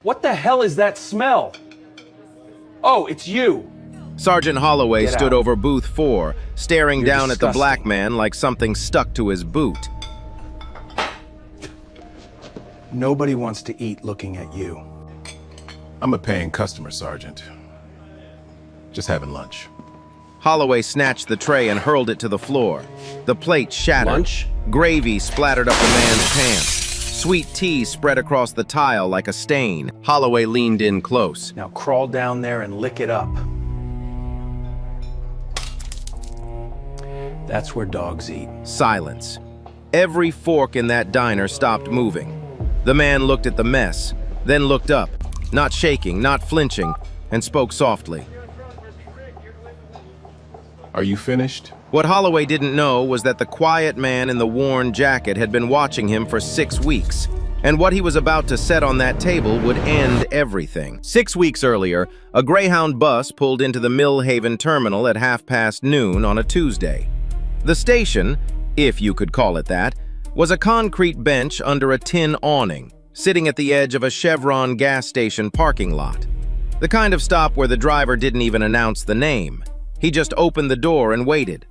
What the hell is that smell? Oh, it's you. Sergeant Holloway Get stood out. over booth 4, staring You're down at the black disgusting. man like something stuck to his boot. Nobody wants to eat looking at you. I'm a paying customer, Sergeant. Just having lunch. Holloway snatched the tray and hurled it to the floor. The plate shattered. Lunch? Gravy splattered up the man's pants. Sweet tea spread across the tile like a stain. Holloway leaned in close. Now crawl down there and lick it up. That's where dogs eat. Silence. Every fork in that diner stopped moving. The man looked at the mess, then looked up, not shaking, not flinching, and spoke softly. Are you finished? What Holloway didn't know was that the quiet man in the worn jacket had been watching him for 6 weeks, and what he was about to set on that table would end everything. 6 weeks earlier, a Greyhound bus pulled into the Mill Haven terminal at noon on a Tuesday. The station, if you could call it that, was a concrete bench under a tin awning, sitting at the edge of a Chevron gas station parking lot. The kind of stop where the driver didn't even announce the name. He just opened the door and waited.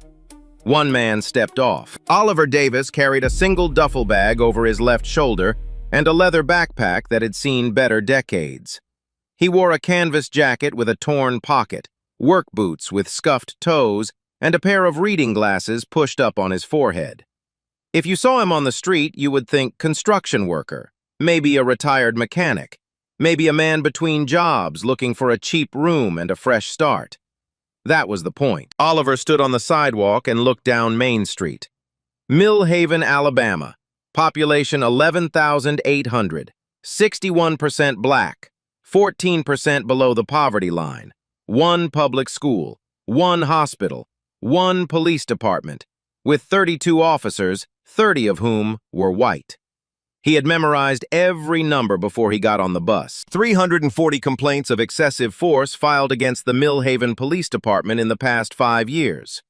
One man stepped off. Oliver Davis carried a single duffel bag over his left shoulder and a leather backpack that had seen better decades. He wore a canvas jacket with a torn pocket, work boots with scuffed toes, and a pair of reading glasses pushed up on his forehead. If you saw him on the street, you would think construction worker, maybe a retired mechanic, maybe a man between jobs looking for a cheap room and a fresh start. That was the point. Oliver stood on the sidewalk and looked down Main Street. Mill Haven, Alabama. Population 11,800. 61% black. 14% below the poverty line. 1 public school. 1 hospital. 1 police department. With 32 officers, 30 of whom were white. He had memorized every number before he got on the bus. 340 complaints of excessive force filed against the Mill Haven Police Department in the past 5 years.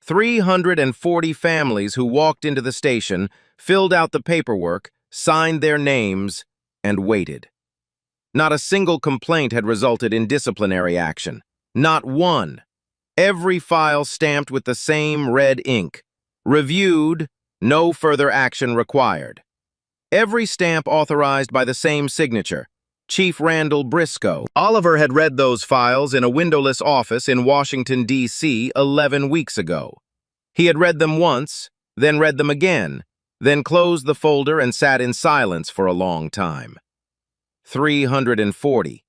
340 families who walked into the station, filled out the paperwork, signed their names, and waited. Not a single complaint had resulted in disciplinary action. Not one. Every file stamped with the same red ink. Reviewed, no further action required. Every stamp authorized by the same signature, Chief Randall Briscoe. Oliver had read those files in a windowless office in Washington, D.C. 11 weeks ago. He had read them once, then read them again, then closed the folder and sat in silence for a long time. 340.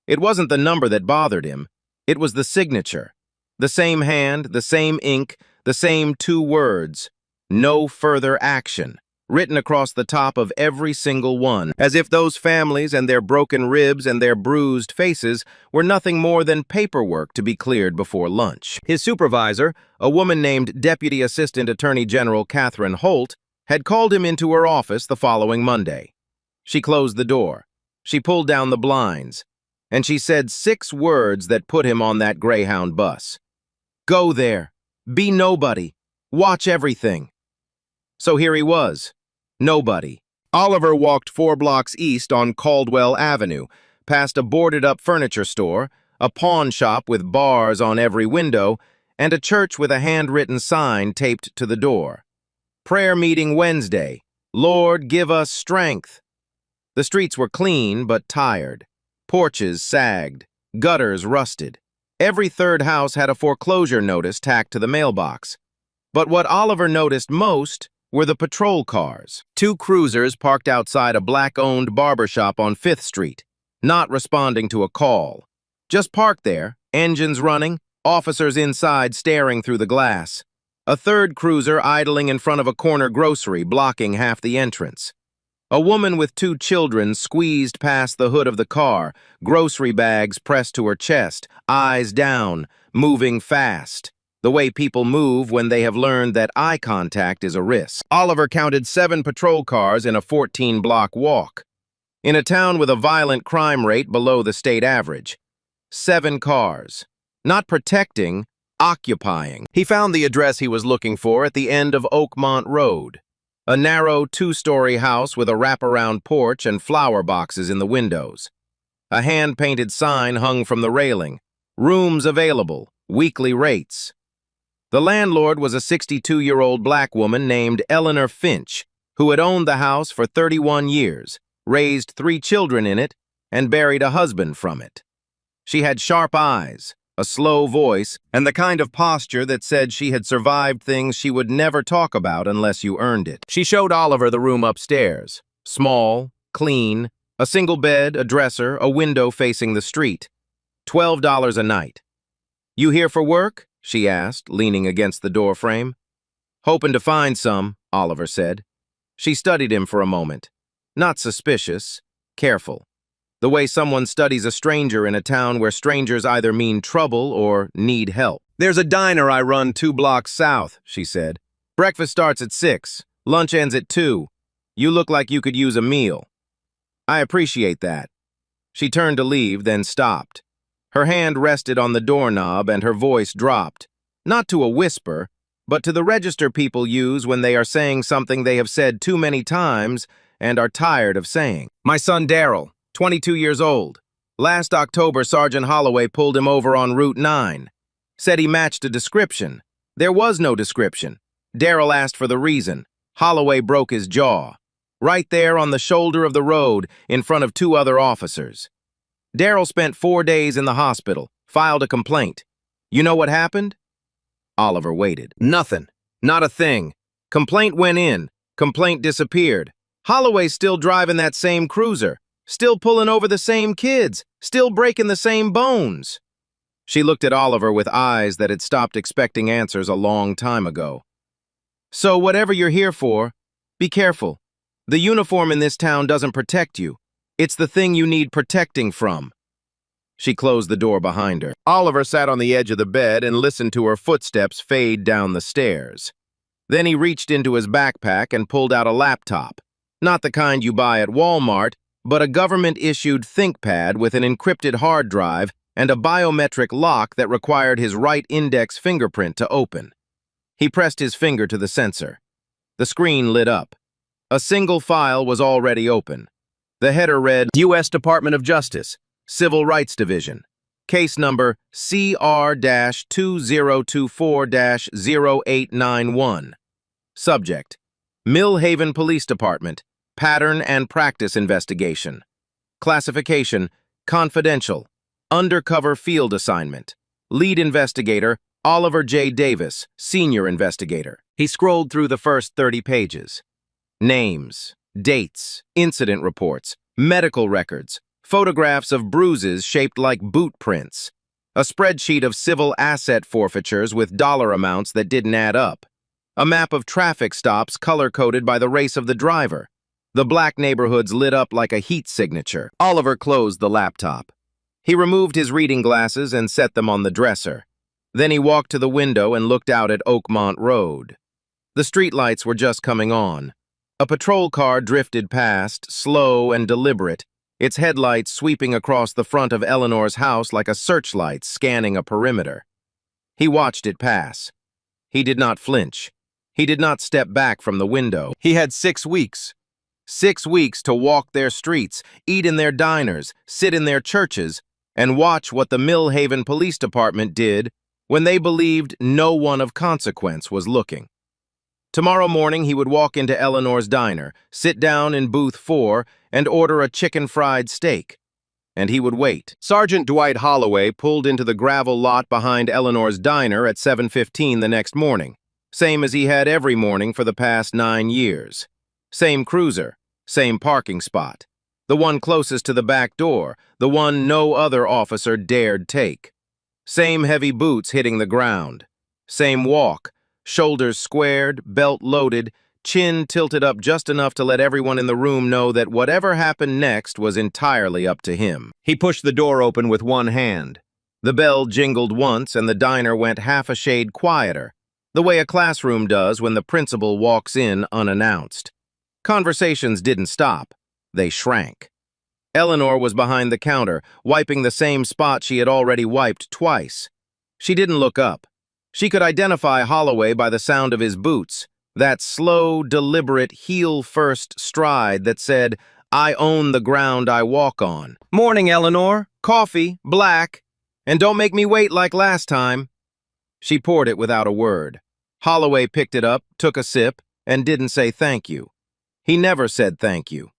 It wasn't the number that bothered him. It was the signature. The same hand, the same ink, the same 2 words. No further action. Written across the top of every single one, as if those families and their broken ribs and their bruised faces were nothing more than paperwork to be cleared before lunch. His supervisor, a woman named Deputy Assistant Attorney General Catherine Holt, had called him into her office the following Monday. She closed the door. She pulled down the blinds. And she said 6 words that put him on that Greyhound bus. Go there. Be nobody. Watch everything. So here he was. Nobody. Oliver walked 4 blocks east on Caldwell Avenue, past a boarded-up furniture store, a pawn shop with bars on every window, and a church with a handwritten sign taped to the door. Prayer meeting Wednesday. Lord, give us strength. The streets were clean but tired. Porches sagged. Gutters rusted. Every 3rd house had a foreclosure notice tacked to the mailbox. But what Oliver noticed most were the patrol cars. 2 cruisers parked outside a black-owned barbershop on 5th Street, not responding to a call. Just parked there, engines running, officers inside staring through the glass. A 3rd cruiser idling in front of a corner grocery, blocking half the entrance. A woman with 2 children squeezed past the hood of the car, grocery bags pressed to her chest, eyes down, moving fast. The way people move when they have learned that eye contact is a risk. Oliver counted 7 patrol cars in a 14-block walk. In a town with a violent crime rate below the state average. 7 cars. Not protecting, occupying. He found the address he was looking for at the end of Oakmont Road. A narrow 2-story house with a wraparound porch and flower boxes in the windows. A hand-painted sign hung from the railing. Rooms available. Weekly rates. The landlord was a 62-year-old black woman named Eleanor Finch, who had owned the house for 31 years, raised 3 children in it, and buried a husband from it. She had sharp eyes, a slow voice, and the kind of posture that said she had survived things she would never talk about unless you earned it. She showed Oliver the room upstairs. Small, clean, a single bed, a dresser, a window facing the street. $12 a night. "You here for work?" she asked, leaning against the door frame. "Hoping to find some," Oliver said. She studied him for a moment. Not suspicious, careful. The way someone studies a stranger in a town where strangers either mean trouble or need help. "There's a diner I run 2 blocks south," she said. "Breakfast starts at 6. Lunch ends at 2. You look like you could use a meal." "I appreciate that." She turned to leave, then stopped. Her hand rested on the doorknob and her voice dropped. Not to a whisper, but to the register people use when they are saying something they have said too many times and are tired of saying. "My son Daryl, 22 years old. Last October, Sergeant Holloway pulled him over on Route 9. Said he matched a description. There was no description. Daryl asked for the reason. Holloway broke his jaw. Right there on the shoulder of the road in front of 2 other officers. Daryl spent 4 days in the hospital, filed a complaint. You know what happened?" Oliver waited. "Nothing. Not a thing. Complaint went in. Complaint disappeared. Holloway's still driving that same cruiser. Still pulling over the same kids. Still breaking the same bones." She looked at Oliver with eyes that had stopped expecting answers a long time ago. "So whatever you're here for, be careful. The uniform in this town doesn't protect you. It's the thing you need protecting from." She closed the door behind her. Oliver sat on the edge of the bed and listened to her footsteps fade down the stairs. Then he reached into his backpack and pulled out a laptop. Not the kind you buy at Walmart, but a government-issued ThinkPad with an encrypted hard drive and a biometric lock that required his right index fingerprint to open. He pressed his finger to the sensor. The screen lit up. A single file was already open. The header read, U.S. Department of Justice, Civil Rights Division, case number CR-2024-0891. Subject, Millhaven Police Department, Pattern and Practice Investigation. Classification, confidential, undercover field assignment. Lead investigator, Oliver J. Davis, senior investigator. He scrolled through the first 30 pages. Names, dates, incident reports, medical records, photographs of bruises shaped like boot prints, a spreadsheet of civil asset forfeitures with dollar amounts that didn't add up, a map of traffic stops color-coded by the race of the driver. The black neighborhoods lit up like a heat signature. Oliver closed the laptop. He removed his reading glasses and set them on the dresser. Then he walked to the window and looked out at Oakmont Road. The streetlights were just coming on. A patrol car drifted past, slow and deliberate, its headlights sweeping across the front of Eleanor's house like a searchlight scanning a perimeter. He watched it pass. He did not flinch. He did not step back from the window. He had 6 weeks. 6 weeks to walk their streets, eat in their diners, sit in their churches, and watch what the Millhaven Police Department did when they believed no one of consequence was looking. Tomorrow morning he would walk into Eleanor's diner, sit down in booth 4, and order a chicken fried steak. And he would wait. Sergeant Dwight Holloway pulled into the gravel lot behind Eleanor's diner at 7:15 the next morning, same as he had every morning for the past 9 years. Same cruiser, same parking spot, the one closest to the back door, the one no other officer dared take. Same heavy boots hitting the ground, same walk, shoulders squared, belt loaded, chin tilted up just enough to let everyone in the room know that whatever happened next was entirely up to him. He pushed the door open with one hand. The bell jingled once and the diner went half a shade quieter, the way a classroom does when the principal walks in unannounced. Conversations didn't stop. They shrank. Eleanor was behind the counter, wiping the same spot she had already wiped twice. She didn't look up. She could identify Holloway by the sound of his boots, that slow, deliberate, heel-first stride that said, I own the ground I walk on. Morning, Eleanor. Coffee, black. And don't make me wait like last time. She poured it without a word. Holloway picked it up, took a sip, and didn't say thank you. He never said thank you.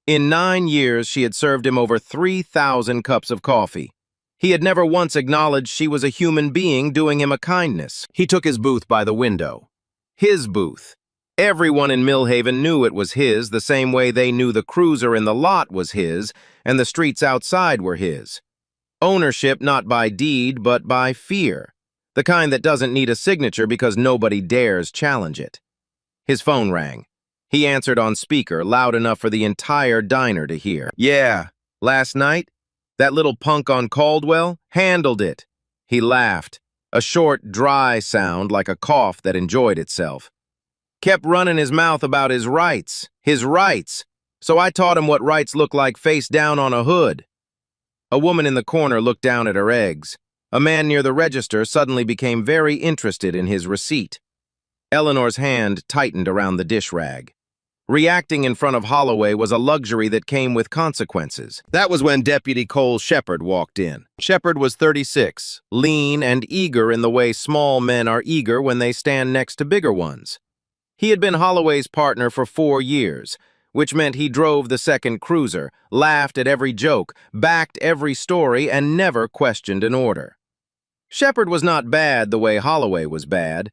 In 9 years, she had served him over 3,000 cups of coffee. He had never once acknowledged she was a human being doing him a kindness. He took his booth by the window. His booth. Everyone in Millhaven knew it was his, the same way they knew the cruiser in the lot was his, and the streets outside were his. Ownership not by deed, but by fear. The kind that doesn't need a signature because nobody dares challenge it. His phone rang. He answered on speaker, loud enough for the entire diner to hear. Yeah, last night, that little punk on Caldwell handled it. He laughed, a short, dry sound like a cough that enjoyed itself. Kept running his mouth about his rights. So I taught him what rights look like face down on a hood. A woman in the corner looked down at her eggs. A man near the register suddenly became very interested in his receipt. Eleanor's hand tightened around the dish rag. Reacting in front of Holloway was a luxury that came with consequences. That was when Deputy Cole Shepard walked in. Shepard was 36, lean and eager in the way small men are eager when they stand next to bigger ones. He had been Holloway's partner for 4 years, which meant he drove the second cruiser, laughed at every joke, backed every story, and never questioned an order. Shepard was not bad the way Holloway was bad.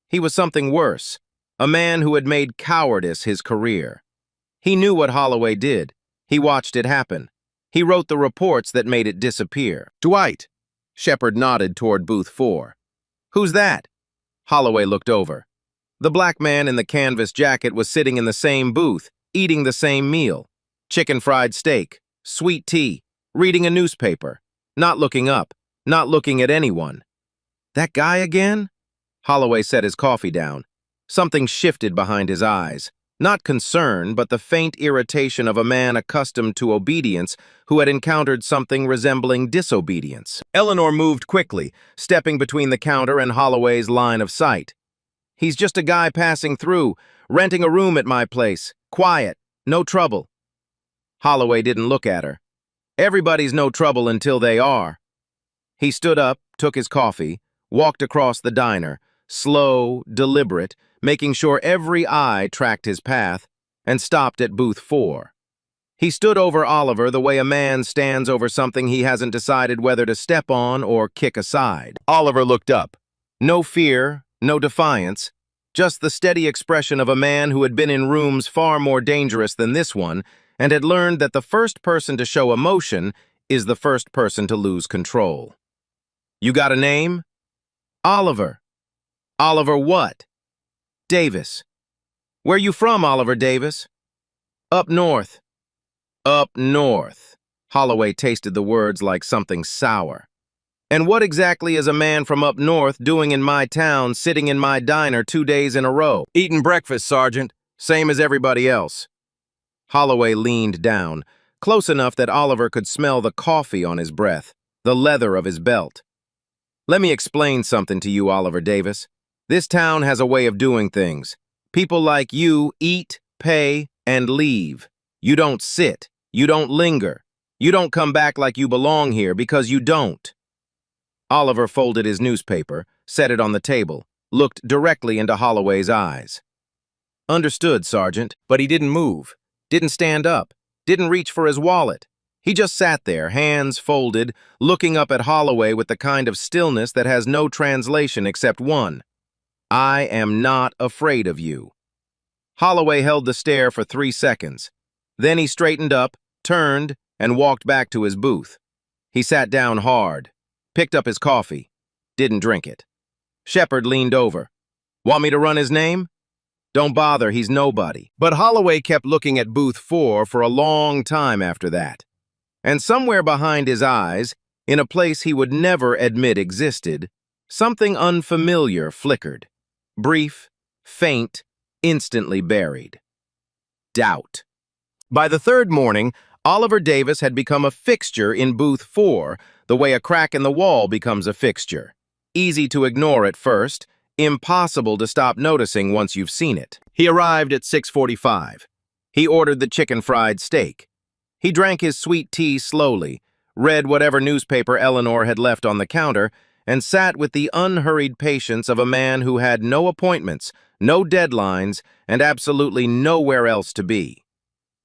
He was something worse, a man who had made cowardice his career. He knew what Holloway did. He watched it happen. He wrote the reports that made it disappear. Dwight. Shepard nodded toward booth 4. Who's that? Holloway looked over. The black man in the canvas jacket was sitting in the same booth, eating the same meal. Chicken fried steak, sweet tea, reading a newspaper, not looking up, not looking at anyone. That guy again? Holloway set his coffee down. Something shifted behind his eyes. Not concern, but the faint irritation of a man accustomed to obedience who had encountered something resembling disobedience. Eleanor moved quickly, stepping between the counter and Holloway's line of sight. He's just a guy passing through, renting a room at my place. Quiet, no trouble. Holloway didn't look at her. Everybody's no trouble until they are. He stood up, took his coffee, walked across the diner, slow, deliberate, making sure every eye tracked his path, and stopped at booth 4. He stood over Oliver the way a man stands over something he hasn't decided whether to step on or kick aside. Oliver looked up. No fear, no defiance, just the steady expression of a man who had been in rooms far more dangerous than this one and had learned that the first person to show emotion is the first person to lose control. You got a name? Oliver. Oliver what? Davis. Where you from, Oliver Davis? Up north. Up north. Holloway tasted the words like something sour. And what exactly is a man from up north doing in my town, sitting in my diner 2 days in a row? Eating breakfast, Sergeant. Same as everybody else. Holloway leaned down, close enough that Oliver could smell the coffee on his breath, the leather of his belt. Let me explain something to you, Oliver Davis. This town has a way of doing things. People like you eat, pay, and leave. You don't sit. You don't linger. You don't come back like you belong here because you don't. Oliver folded his newspaper, set it on the table, looked directly into Holloway's eyes. Understood, Sergeant, but he didn't move, didn't stand up, didn't reach for his wallet. He just sat there, hands folded, looking up at Holloway with the kind of stillness that has no translation except one. I am not afraid of you. Holloway held the stare for 3 seconds. Then he straightened up, turned, and walked back to his booth. He sat down hard, picked up his coffee, didn't drink it. Shepard leaned over. Want me to run his name? Don't bother, he's nobody. But Holloway kept looking at booth 4 for a long time after that. And somewhere behind his eyes, in a place he would never admit existed, something unfamiliar flickered. Brief, faint, instantly buried. Doubt. By the 3rd morning, Oliver Davis had become a fixture in booth 4, the way a crack in the wall becomes a fixture. Easy to ignore at first, impossible to stop noticing once you've seen it. He arrived at 6:45. He ordered the chicken fried steak. He drank his sweet tea slowly, read whatever newspaper Eleanor had left on the counter, and sat with the unhurried patience of a man who had no appointments, no deadlines, and absolutely nowhere else to be.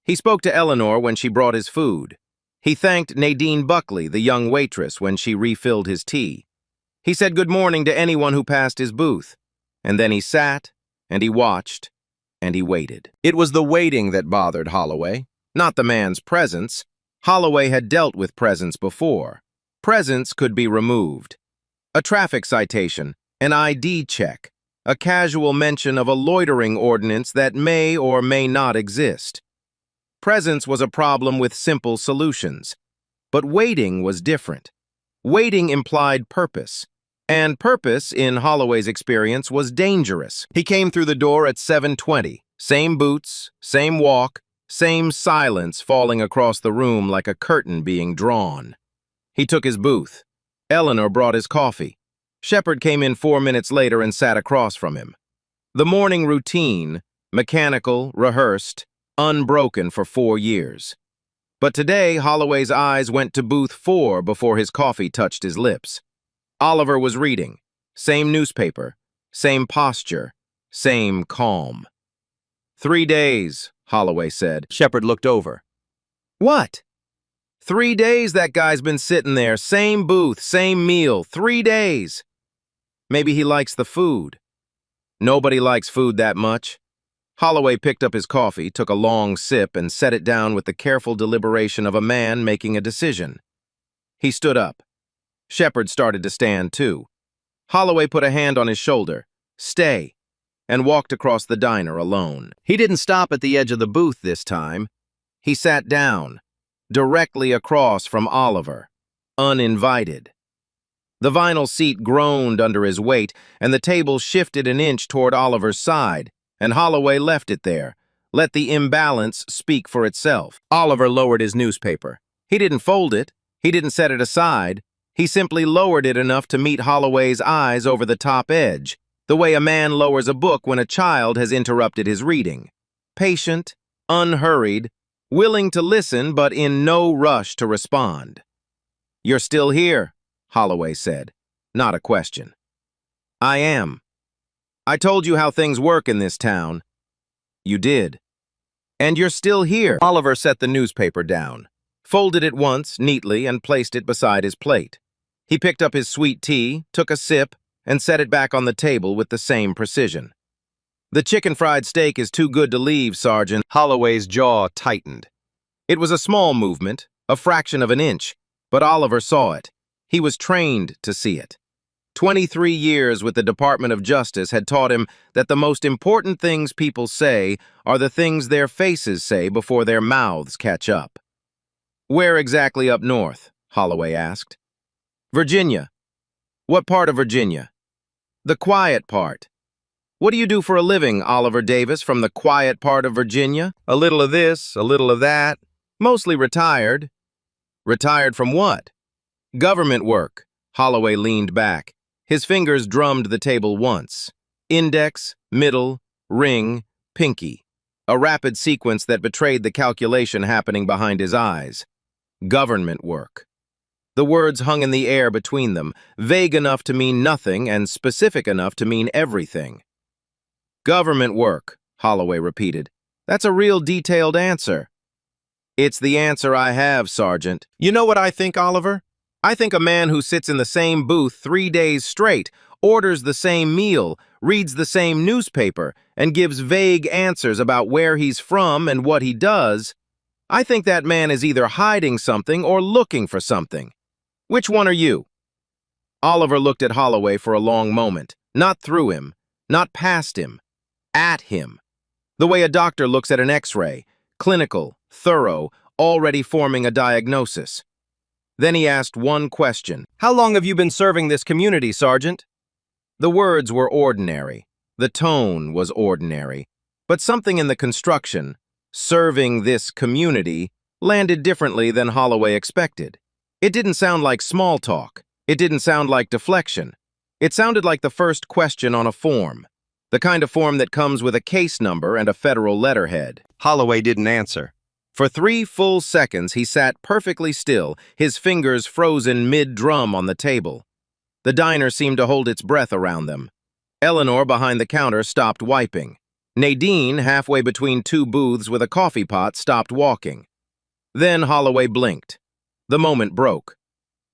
He spoke to Eleanor when she brought his food. He thanked Nadine Buckley, the young waitress, when she refilled his tea. He said good morning to anyone who passed his booth. And then he sat, and he watched, and he waited. It was the waiting that bothered Holloway, not the man's presence. Holloway had dealt with presence before. Presence could be removed. A traffic citation, an ID check, a casual mention of a loitering ordinance that may or may not exist. Presence was a problem with simple solutions. But waiting was different. Waiting implied purpose. And purpose, in Holloway's experience, was dangerous. He came through the door at 7:20. Same boots, same walk, same silence falling across the room like a curtain being drawn. He took his booth. Eleanor brought his coffee. Shepard came in 4 minutes later and sat across from him. The morning routine, mechanical, rehearsed, unbroken for 4 years. But today, Holloway's eyes went to booth 4 before his coffee touched his lips. Oliver was reading. Same newspaper, same posture, same calm. 3 days, Holloway said. Shepard looked over. What? 3 days that guy's been sitting there, same booth, same meal, 3 days. Maybe he likes the food. Nobody likes food that much. Holloway picked up his coffee, took a long sip, and set it down with the careful deliberation of a man making a decision. He stood up. Shepard started to stand too. Holloway put a hand on his shoulder. Stay. And walked across the diner alone. He didn't stop at the edge of the booth this time. He sat down, directly across from Oliver, uninvited. The vinyl seat groaned under his weight, and the table shifted an inch toward Oliver's side, and Holloway left it there, let the imbalance speak for itself. Oliver lowered his newspaper. He didn't fold it. He didn't set it aside. He simply lowered it enough to meet Holloway's eyes over the top edge, the way a man lowers a book when a child has interrupted his reading. Patient, unhurried, willing to listen but in no rush to respond. "You're still here," Holloway said, not a question. "I am. I told you how things work in this town." "You did. And you're still here." Oliver set the newspaper down, folded it once neatly, and placed it beside his plate. He picked up his sweet tea, took a sip, and set it back on the table with the same precision. "The chicken fried steak is too good to leave, Sergeant." Holloway's jaw tightened. It was a small movement, a fraction of an inch, but Oliver saw it. He was trained to see it. 23 years with the Department of Justice had taught him that the most important things people say are the things their faces say before their mouths catch up. "Where exactly up north?" Holloway asked. "Virginia." "What part of Virginia?" "The quiet part." "What do you do for a living, Oliver Davis, from the quiet part of Virginia?" "A little of this, a little of that. Mostly retired." "Retired from what?" "Government work." Holloway leaned back. His fingers drummed the table once. Index, middle, ring, pinky. A rapid sequence that betrayed the calculation happening behind his eyes. Government work. The words hung in the air between them, vague enough to mean nothing and specific enough to mean everything. "Government work," Holloway repeated. "That's a real detailed answer." "It's the answer I have, Sergeant." "You know what I think, Oliver? I think a man who sits in the same booth 3 days straight, orders the same meal, reads the same newspaper, and gives vague answers about where he's from and what he does, I think that man is either hiding something or looking for something. Which one are you?" Oliver looked at Holloway for a long moment, not through him, not past him, at him. The way a doctor looks at an X-ray, clinical, thorough, already forming a diagnosis. Then he asked one question. "How long have you been serving this community, Sergeant?" The words were ordinary. The tone was ordinary. But something in the construction, "serving this community," landed differently than Holloway expected. It didn't sound like small talk. It didn't sound like deflection. It sounded like the first question on a form, the kind of form that comes with a case number and a federal letterhead. Holloway didn't answer. For 3 full seconds, he sat perfectly still, his fingers frozen mid-drum on the table. The diner seemed to hold its breath around them. Eleanor, behind the counter, stopped wiping. Nadine, halfway between 2 booths with a coffee pot, stopped walking. Then Holloway blinked. The moment broke.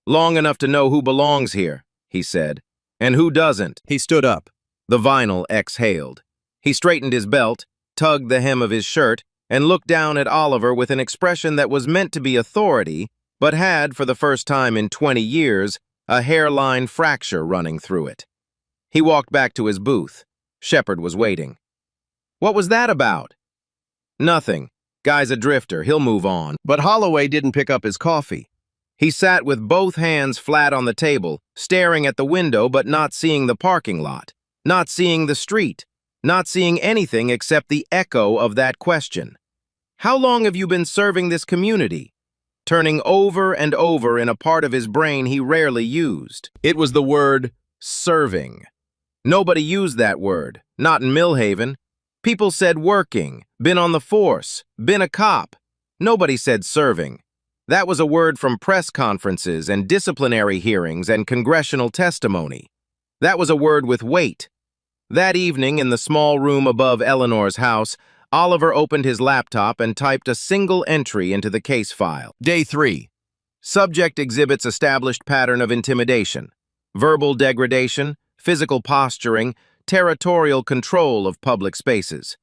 "Long enough to know who belongs here," he said. "And who doesn't?" He stood up. The vinyl exhaled. He straightened his belt, tugged the hem of his shirt, and looked down at Oliver with an expression that was meant to be authority, but had, for the first time in 20 years, a hairline fracture running through it. He walked back to his booth. Shepard was waiting. "What was that about?" "Nothing. Guy's a drifter. He'll move on." But Holloway didn't pick up his coffee. He sat with both hands flat on the table, staring at the window but not seeing the parking lot, not seeing the street, not seeing anything except the echo of that question. "How long have you been serving this community?" Turning over and over in a part of his brain he rarely used. It was the word serving. Nobody used that word, not in Millhaven. People said working, been on the force, been a cop. Nobody said serving. That was a word from press conferences and disciplinary hearings and congressional testimony. That was a word with weight. That evening, in the small room above Eleanor's house, Oliver opened his laptop and typed a single entry into the case file. Day 3. Subject exhibits established pattern of intimidation, verbal degradation, physical posturing, territorial control of public spaces.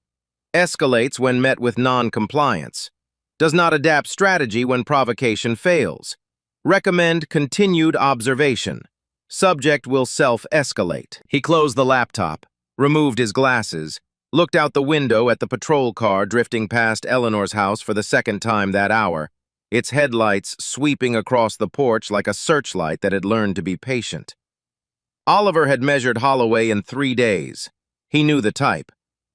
Escalates when met with non-compliance. Does not adapt strategy when provocation fails. Recommend continued observation. Subject will self-escalate. He closed the laptop, removed his glasses, looked out the window at the patrol car drifting past Eleanor's house for the second time that hour, its headlights sweeping across the porch like a searchlight that had learned to be patient. Oliver had measured Holloway in 3 days. He knew the type.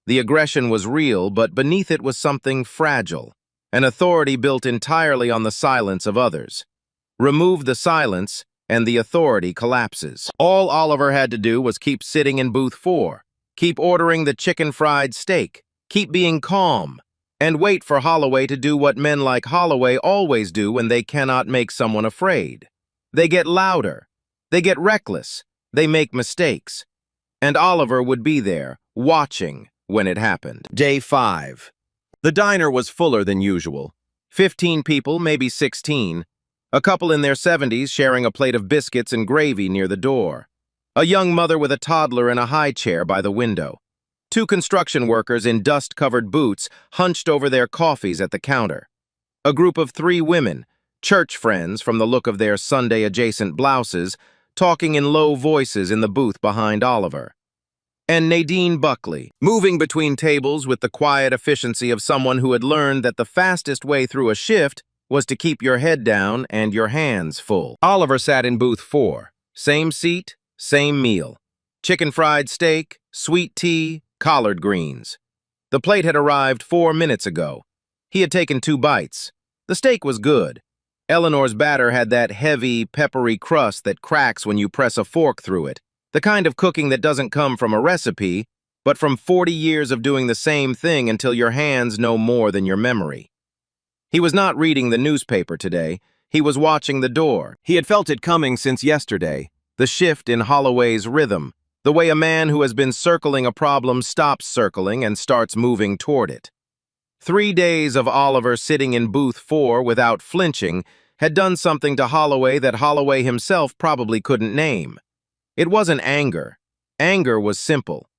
The aggression was real, but beneath it was something fragile, an authority built entirely on the silence of others. Remove the silence, and the authority collapses. All Oliver had to do was keep sitting in booth 4, keep ordering the chicken fried steak, keep being calm, and wait for Holloway to do what men like Holloway always do when they cannot make someone afraid. They get louder. They get reckless. They make mistakes. And Oliver would be there, watching when it happened. Day 5. The diner was fuller than usual. 15 people, maybe 16. A couple in their 70s sharing a plate of biscuits and gravy near the door. A young mother with a toddler in a high chair by the window. 2 construction workers in dust-covered boots hunched over their coffees at the counter. A group of 3 women, church friends from the look of their Sunday-adjacent blouses, talking in low voices in the booth behind Oliver. And Nadine Buckley, moving between tables with the quiet efficiency of someone who had learned that the fastest way through a shift was to keep your head down and your hands full. Oliver sat in booth 4. Same seat, same meal. Chicken fried steak, sweet tea, collard greens. The plate had arrived 4 minutes ago. He had taken 2 bites. The steak was good. Eleanor's batter had that heavy, peppery crust that cracks when you press a fork through it, the kind of cooking that doesn't come from a recipe, but from 40 years of doing the same thing until your hands know more than your memory. He was not reading the newspaper today. He was watching the door. He had felt it coming since yesterday. The shift in Holloway's rhythm, the way a man who has been circling a problem stops circling and starts moving toward it. 3 days of Oliver sitting in booth 4 without flinching had done something to Holloway that Holloway himself probably couldn't name. It wasn't anger. Anger was simple.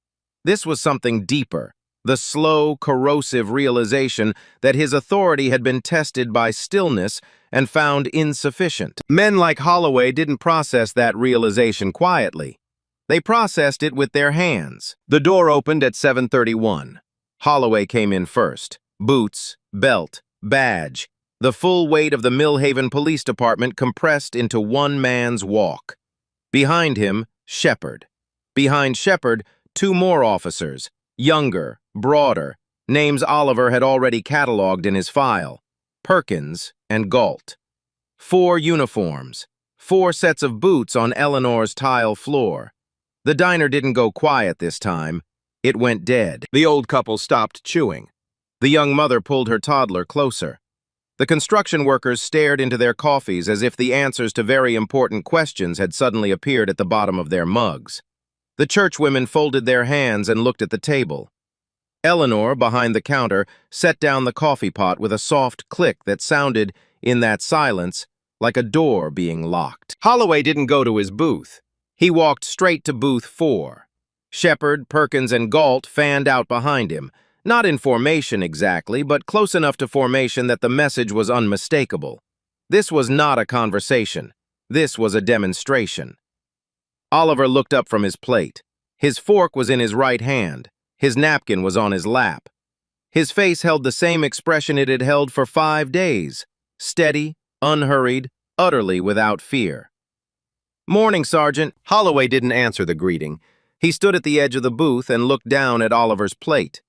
This was something deeper, the slow, corrosive realization that his authority had been tested by stillness and found insufficient. Men like Holloway didn't process that realization quietly. They processed it with their hands. The door opened at 7:31. Holloway came in first. Boots, belt, badge, the full weight of the Millhaven Police Department compressed into one man's walk. Behind him, Shepard. Behind Shepard, 2 more officers, younger, broader, names Oliver had already cataloged in his file, Perkins and Galt. 4 uniforms, 4 sets of boots on Eleanor's tile floor. The diner didn't go quiet this time. It went dead. The old couple stopped chewing. The young mother pulled her toddler closer. The construction workers stared into their coffees as if the answers to very important questions had suddenly appeared at the bottom of their mugs. The churchwomen folded their hands and looked at the table. Eleanor, behind the counter, set down the coffee pot with a soft click that sounded, in that silence, like a door being locked. Holloway didn't go to his booth. He walked straight to booth 4. Shepard, Perkins, and Galt fanned out behind him, not in formation exactly, but close enough to formation that the message was unmistakable. This was not a conversation. This was a demonstration. Oliver looked up from his plate. His fork was in his right hand. His napkin was on his lap. His face held the same expression it had held for 5 days, steady, unhurried, utterly without fear. "Morning, Sergeant." Holloway didn't answer the greeting. He stood at the edge of the booth and looked down at Oliver's plate.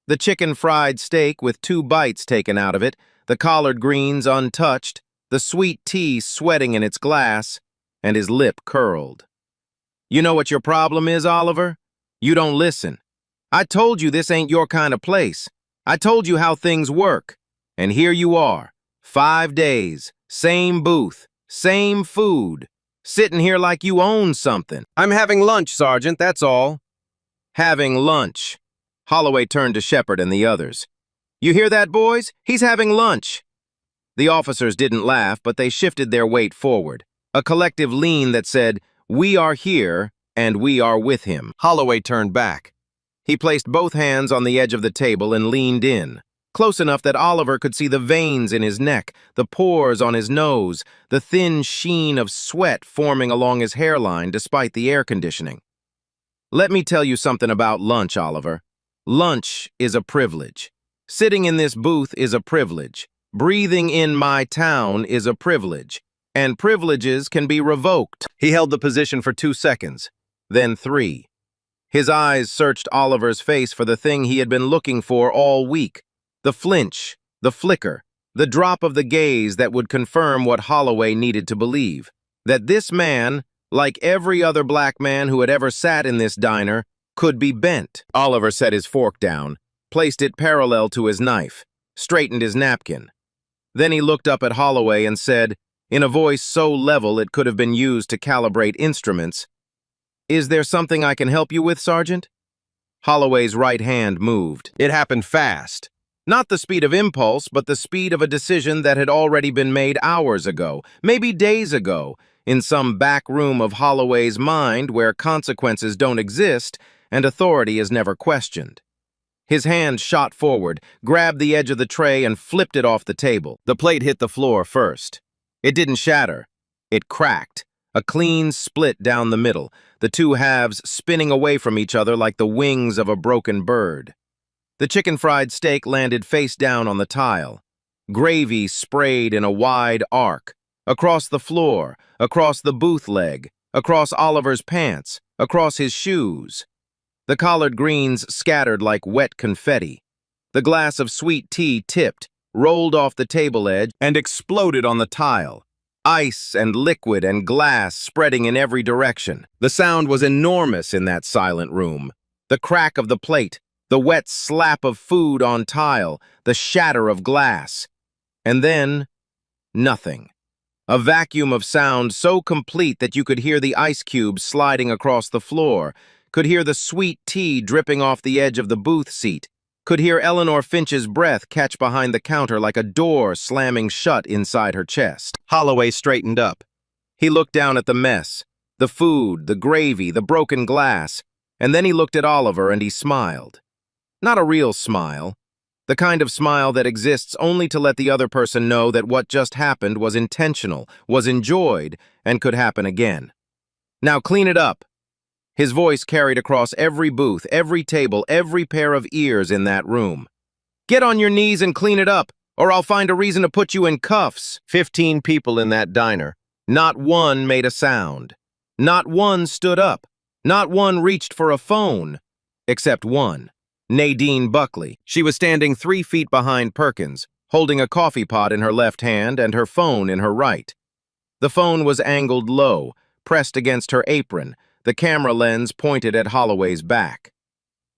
The chicken fried steak with 2 bites taken out of it, the collard greens untouched, the sweet tea sweating in its glass, and his lip curled. "You know what your problem is, Oliver? You don't listen. I told you this ain't your kind of place. I told you how things work. And here you are, 5 days, same booth, same food, sitting here like you own something." "I'm having lunch, Sergeant, that's all." Having lunch. Holloway turned to Shepard and the others. "You hear that, boys? He's having lunch." The officers didn't laugh, but they shifted their weight forward. A collective lean that said, "We are here, and we are with him." Holloway turned back. He placed both hands on the edge of the table and leaned in, close enough that Oliver could see the veins in his neck, the pores on his nose, the thin sheen of sweat forming along his hairline despite the air conditioning. "Let me tell you something about lunch, Oliver. Lunch is a privilege. Sitting in this booth is a privilege. Breathing in my town is a privilege. And privileges can be revoked." He held the position for 2 seconds, then 3. His eyes searched Oliver's face for the thing he had been looking for all week. The flinch, the flicker, the drop of the gaze that would confirm what Holloway needed to believe. That this man, like every other black man who had ever sat in this diner, could be bent. Oliver set his fork down, placed it parallel to his knife, straightened his napkin. Then he looked up at Holloway and said, in a voice so level it could have been used to calibrate instruments, "Is there something I can help you with, Sergeant?" Holloway's right hand moved. It happened fast. Not the speed of impulse, but the speed of a decision that had already been made hours ago, maybe days ago, in some back room of Holloway's mind where consequences don't exist and authority is never questioned. His hand shot forward, grabbed the edge of the tray, and flipped it off the table. The plate hit the floor first. It didn't shatter. It cracked, a clean split down the middle, the 2 halves spinning away from each other like the wings of a broken bird. The chicken fried steak landed face down on the tile. Gravy sprayed in a wide arc, across the floor, across the booth leg, across Oliver's pants, across his shoes. The collard greens scattered like wet confetti. The glass of sweet tea tipped, rolled off the table edge, and exploded on the tile. Ice and liquid and glass spreading in every direction. The sound was enormous in that silent room. The crack of the plate, the wet slap of food on tile, the shatter of glass. And then, nothing. A vacuum of sound so complete that you could hear the ice cubes sliding across the floor, could hear the sweet tea dripping off the edge of the booth seat, could hear Eleanor Finch's breath catch behind the counter like a door slamming shut inside her chest. Holloway straightened up. He looked down at the mess, the food, the gravy, the broken glass, and then he looked at Oliver and he smiled. Not a real smile, the kind of smile that exists only to let the other person know that what just happened was intentional, was enjoyed, and could happen again. "Now clean it up." His voice carried across every booth, every table, every pair of ears in that room. "Get on your knees and clean it up, or I'll find a reason to put you in cuffs." 15 people in that diner. Not one made a sound. Not one stood up. Not one reached for a phone. Except one. Nadine Buckley. She was standing 3 feet behind Perkins, holding a coffee pot in her left hand and her phone in her right. The phone was angled low, pressed against her apron, the camera lens pointed at Holloway's back.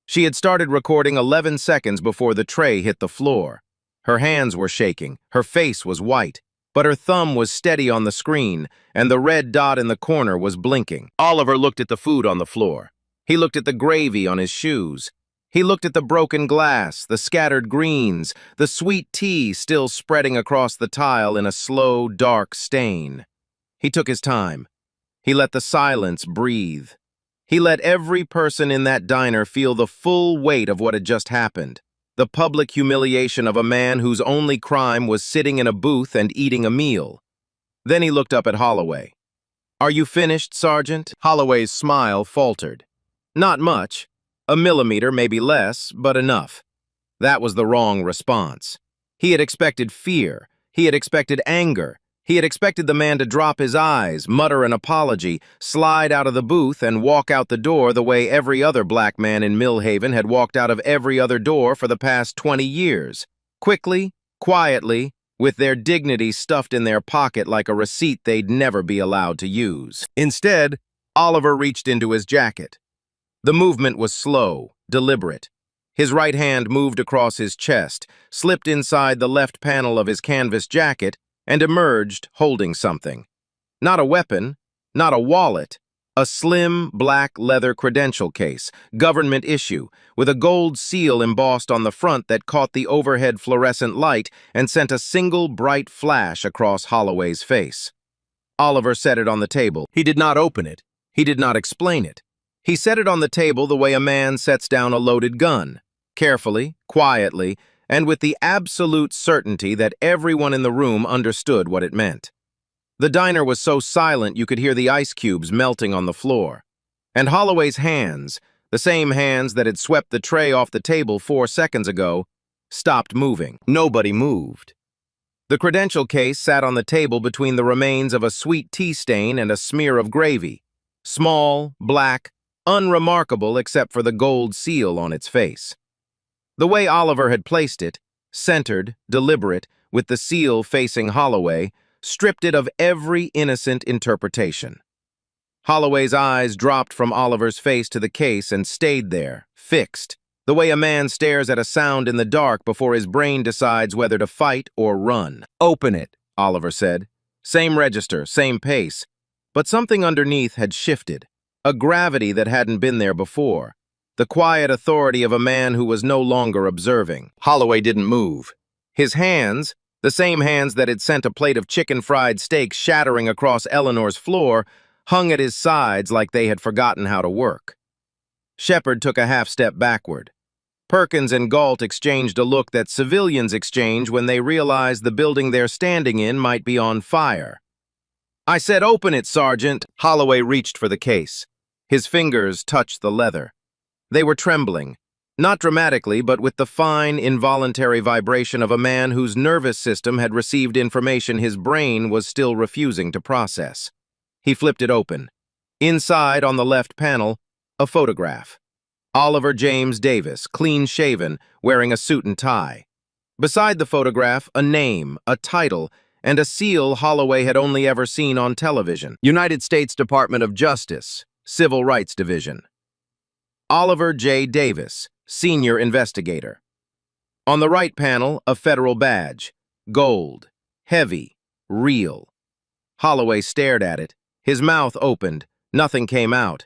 She had started recording 11 seconds before the tray hit the floor. Her hands were shaking, her face was white, but her thumb was steady on the screen, and the red dot in the corner was blinking. Oliver looked at the food on the floor. He looked at the gravy on his shoes. He looked at the broken glass, the scattered greens, the sweet tea still spreading across the tile in a slow, dark stain. He took his time. He let the silence breathe. He let every person in that diner feel the full weight of what had just happened. The public humiliation of a man whose only crime was sitting in a booth and eating a meal. Then he looked up at Holloway. "Are you finished, Sergeant?" Holloway's smile faltered. "Not much. A millimeter, maybe less, but enough." That was the wrong response. He had expected fear. He had expected anger. He had expected the man to drop his eyes, mutter an apology, slide out of the booth, and walk out the door the way every other black man in Millhaven had walked out of every other door for the past 20 years. Quickly, quietly, with their dignity stuffed in their pocket like a receipt they'd never be allowed to use. Instead, Oliver reached into his jacket. The movement was slow, deliberate. His right hand moved across his chest, slipped inside the left panel of his canvas jacket, and emerged holding something. Not a weapon, not a wallet, a slim black leather credential case, government issue, with a gold seal embossed on the front that caught the overhead fluorescent light and sent a single bright flash across Holloway's face. Oliver set it on the table. He did not open it. He did not explain it. He set it on the table the way a man sets down a loaded gun, carefully, quietly, and with the absolute certainty that everyone in the room understood what it meant. The diner was so silent you could hear the ice cubes melting on the floor. And Holloway's hands, the same hands that had swept the tray off the table 4 seconds ago, stopped moving. Nobody moved. The credential case sat on the table between the remains of a sweet tea stain and a smear of gravy. Small, black, unremarkable except for the gold seal on its face. The way Oliver had placed it, centered, deliberate, with the seal facing Holloway, stripped it of every innocent interpretation. Holloway's eyes dropped from Oliver's face to the case and stayed there, fixed, the way a man stares at a sound in the dark before his brain decides whether to fight or run. "Open it," Oliver said. Same register, same pace, but something underneath had shifted, a gravity that hadn't been there before. The quiet authority of a man who was no longer observing. Holloway didn't move. His hands, the same hands that had sent a plate of chicken fried steak shattering across Eleanor's floor, hung at his sides like they had forgotten how to work. Shepard took a half-step backward. Perkins and Galt exchanged a look that civilians exchange when they realize the building they're standing in might be on fire. "I said open it, Sergeant." Holloway reached for the case. His fingers touched the leather. They were trembling, not dramatically, but with the fine, involuntary vibration of a man whose nervous system had received information his brain was still refusing to process. He flipped it open. Inside, on the left panel, a photograph. Oliver James Davis, clean-shaven, wearing a suit and tie. Beside the photograph, a name, a title, and a seal Holloway had only ever seen on television. United States Department of Justice, Civil Rights Division. Oliver J. Davis, Senior Investigator. On the right panel, a federal badge. Gold. Heavy. Real. Holloway stared at it. His mouth opened. Nothing came out.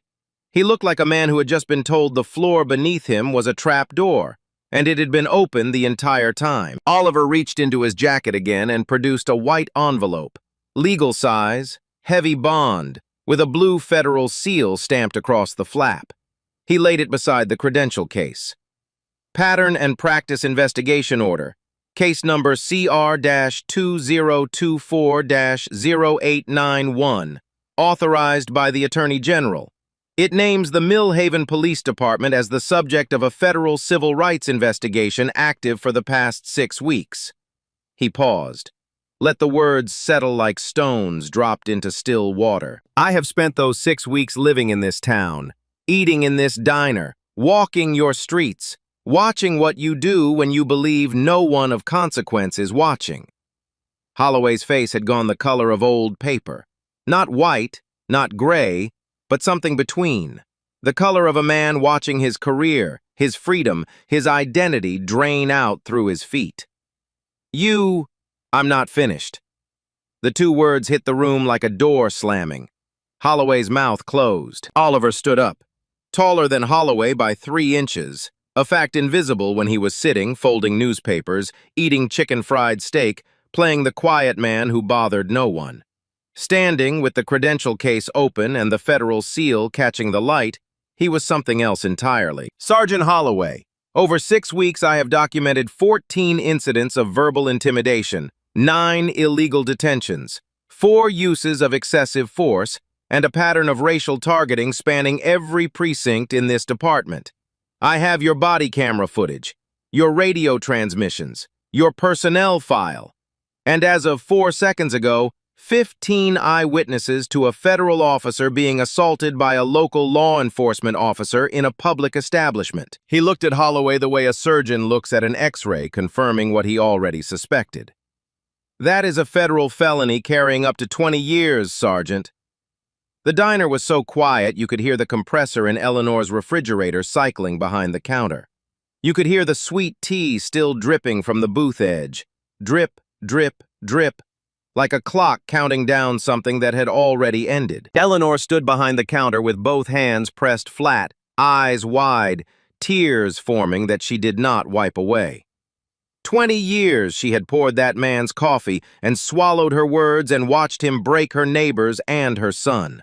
He looked like a man who had just been told the floor beneath him was a trap door, and it had been open the entire time. Oliver reached into his jacket again and produced a white envelope. Legal size, heavy bond, with a blue federal seal stamped across the flap. He laid it beside the credential case. Pattern and Practice Investigation Order. Case number CR-2024-0891. Authorized by the Attorney General. It names the Millhaven Police Department as the subject of a federal civil rights investigation active for the past 6 weeks. He paused. Let the words settle like stones dropped into still water. I have spent those 6 weeks living in this town, eating in this diner, walking your streets, watching what you do when you believe no one of consequence is watching. Holloway's face had gone the color of old paper. Not white, not gray, but something between. The color of a man watching his career, his freedom, his identity drain out through his feet. I'm not finished. The two words hit the room like a door slamming. Holloway's mouth closed. Oliver stood up, taller than Holloway by 3 inches, a fact invisible when he was sitting, folding newspapers, eating chicken fried steak, playing the quiet man who bothered no one. Standing with the credential case open and the federal seal catching the light, he was something else entirely. Sergeant Holloway, over 6 weeks I have documented 14 incidents of verbal intimidation, 9 illegal detentions, 4 uses of excessive force, and a pattern of racial targeting spanning every precinct in this department. I have your body camera footage, your radio transmissions, your personnel file, and as of 4 seconds ago, 15 eyewitnesses to a federal officer being assaulted by a local law enforcement officer in a public establishment. He looked at Holloway the way a surgeon looks at an X-ray, confirming what he already suspected. That is a federal felony carrying up to 20 years, Sergeant. The diner was so quiet you could hear the compressor in Eleanor's refrigerator cycling behind the counter. You could hear the sweet tea still dripping from the booth edge. Drip, drip, drip, like a clock counting down something that had already ended. Eleanor stood behind the counter with both hands pressed flat, eyes wide, tears forming that she did not wipe away. 20 years she had poured that man's coffee and swallowed her words and watched him break her neighbors and her son.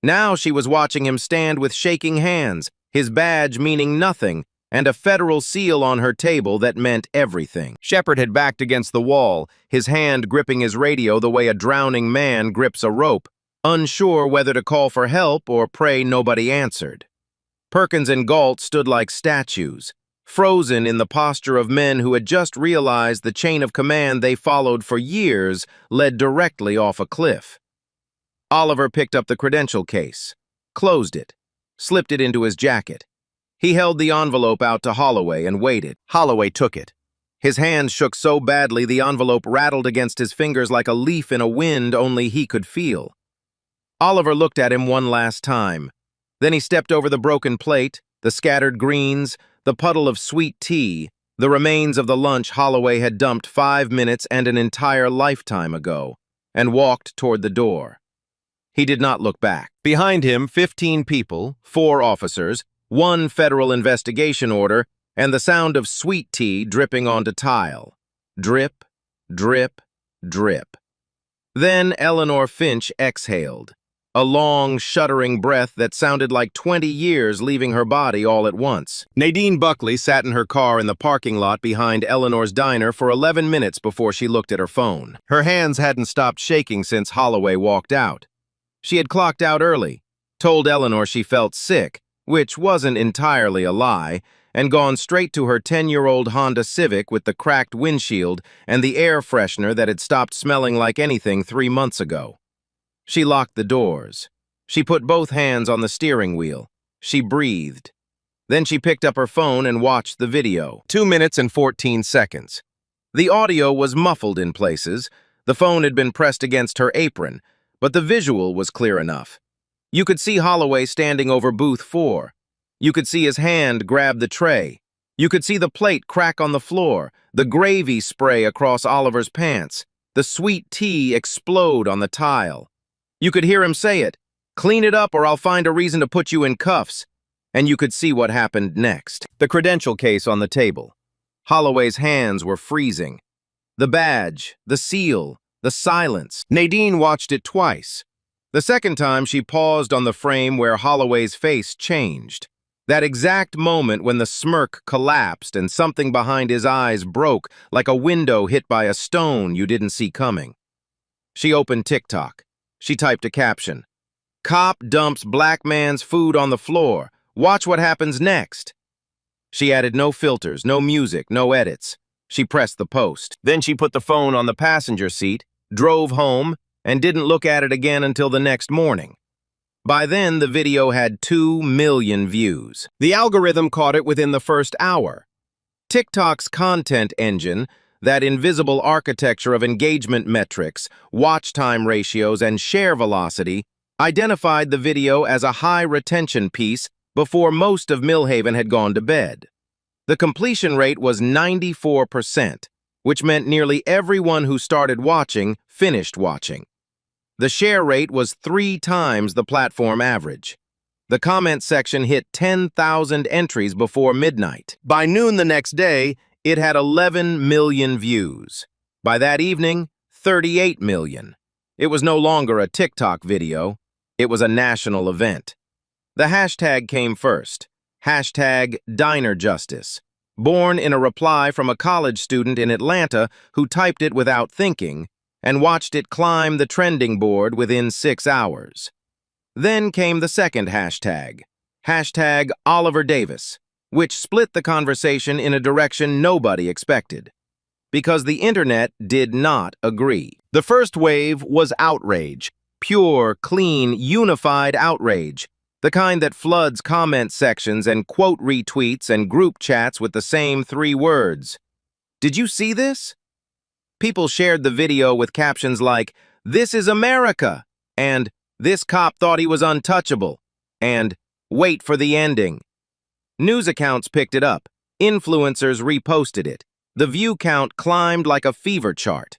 Now she was watching him stand with shaking hands, his badge meaning nothing, and a federal seal on her table that meant everything. Shepard had backed against the wall, his hand gripping his radio the way a drowning man grips a rope, unsure whether to call for help or pray nobody answered. Perkins and Galt stood like statues, frozen in the posture of men who had just realized the chain of command they followed for years led directly off a cliff. Oliver picked up the credential case, closed it, slipped it into his jacket. He held the envelope out to Holloway and waited. Holloway took it. His hands shook so badly the envelope rattled against his fingers like a leaf in a wind only he could feel. Oliver looked at him one last time. Then he stepped over the broken plate, the scattered greens, the puddle of sweet tea, the remains of the lunch Holloway had dumped 5 minutes and an entire lifetime ago, and walked toward the door. He did not look back. Behind him, 15 people, 4 officers, 1 federal investigation order, and the sound of sweet tea dripping onto tile. Drip, drip, drip. Then Eleanor Finch exhaled, a long, shuddering breath that sounded like 20 years leaving her body all at once. Nadine Buckley sat in her car in the parking lot behind Eleanor's diner for 11 minutes before she looked at her phone. Her hands hadn't stopped shaking since Holloway walked out. She had clocked out early, told Eleanor she felt sick, which wasn't entirely a lie, and gone straight to her 10-year-old Honda Civic with the cracked windshield and the air freshener that had stopped smelling like anything 3 months ago. She locked the doors. She put both hands on the steering wheel. She breathed. Then she picked up her phone and watched the video. 2 minutes and 14 seconds. The audio was muffled in places. The phone had been pressed against her apron, but the visual was clear enough. You could see Holloway standing over booth 4. You could see his hand grab the tray. You could see the plate crack on the floor, the gravy spray across Oliver's pants, the sweet tea explode on the tile. You could hear him say it, "Clean it up or I'll find a reason to put you in cuffs." And you could see what happened next. The credential case on the table. Holloway's hands were freezing. The badge, the seal, the silence. Nadine watched it twice. The second time, she paused on the frame where Holloway's face changed. That exact moment when the smirk collapsed and something behind his eyes broke like a window hit by a stone you didn't see coming. She opened TikTok. She typed a caption. "Cop dumps black man's food on the floor. Watch what happens next." She added no filters, no music, no edits. She pressed the post. Then she put the phone on the passenger seat, drove home, and didn't look at it again until the next morning. By then, the video had 2 million views. The algorithm caught it within the first hour. TikTok's content engine, that invisible architecture of engagement metrics, watch time ratios, and share velocity, identified the video as a high retention piece before most of Millhaven had gone to bed. The completion rate was 94%, which meant nearly everyone who started watching finished watching. The share rate was 3 times the platform average. The comment section hit 10,000 entries before midnight. By noon the next day, it had 11 million views. By that evening, 38 million. It was no longer a TikTok video. It was a national event. The hashtag came first. Hashtag #DinerJustice. Born in a reply from a college student in Atlanta who typed it without thinking and watched it climb the trending board within 6 hours. Then came the second hashtag, hashtag Oliver Davis, which split the conversation in a direction nobody expected. Because the internet did not agree. The first wave was outrage, pure, clean, unified outrage, the kind that floods comment sections and quote retweets and group chats with the same 3 words. Did you see this? People shared the video with captions like, "This is America," and "This cop thought he was untouchable," and "Wait for the ending." News accounts picked it up. Influencers reposted it. The view count climbed like a fever chart.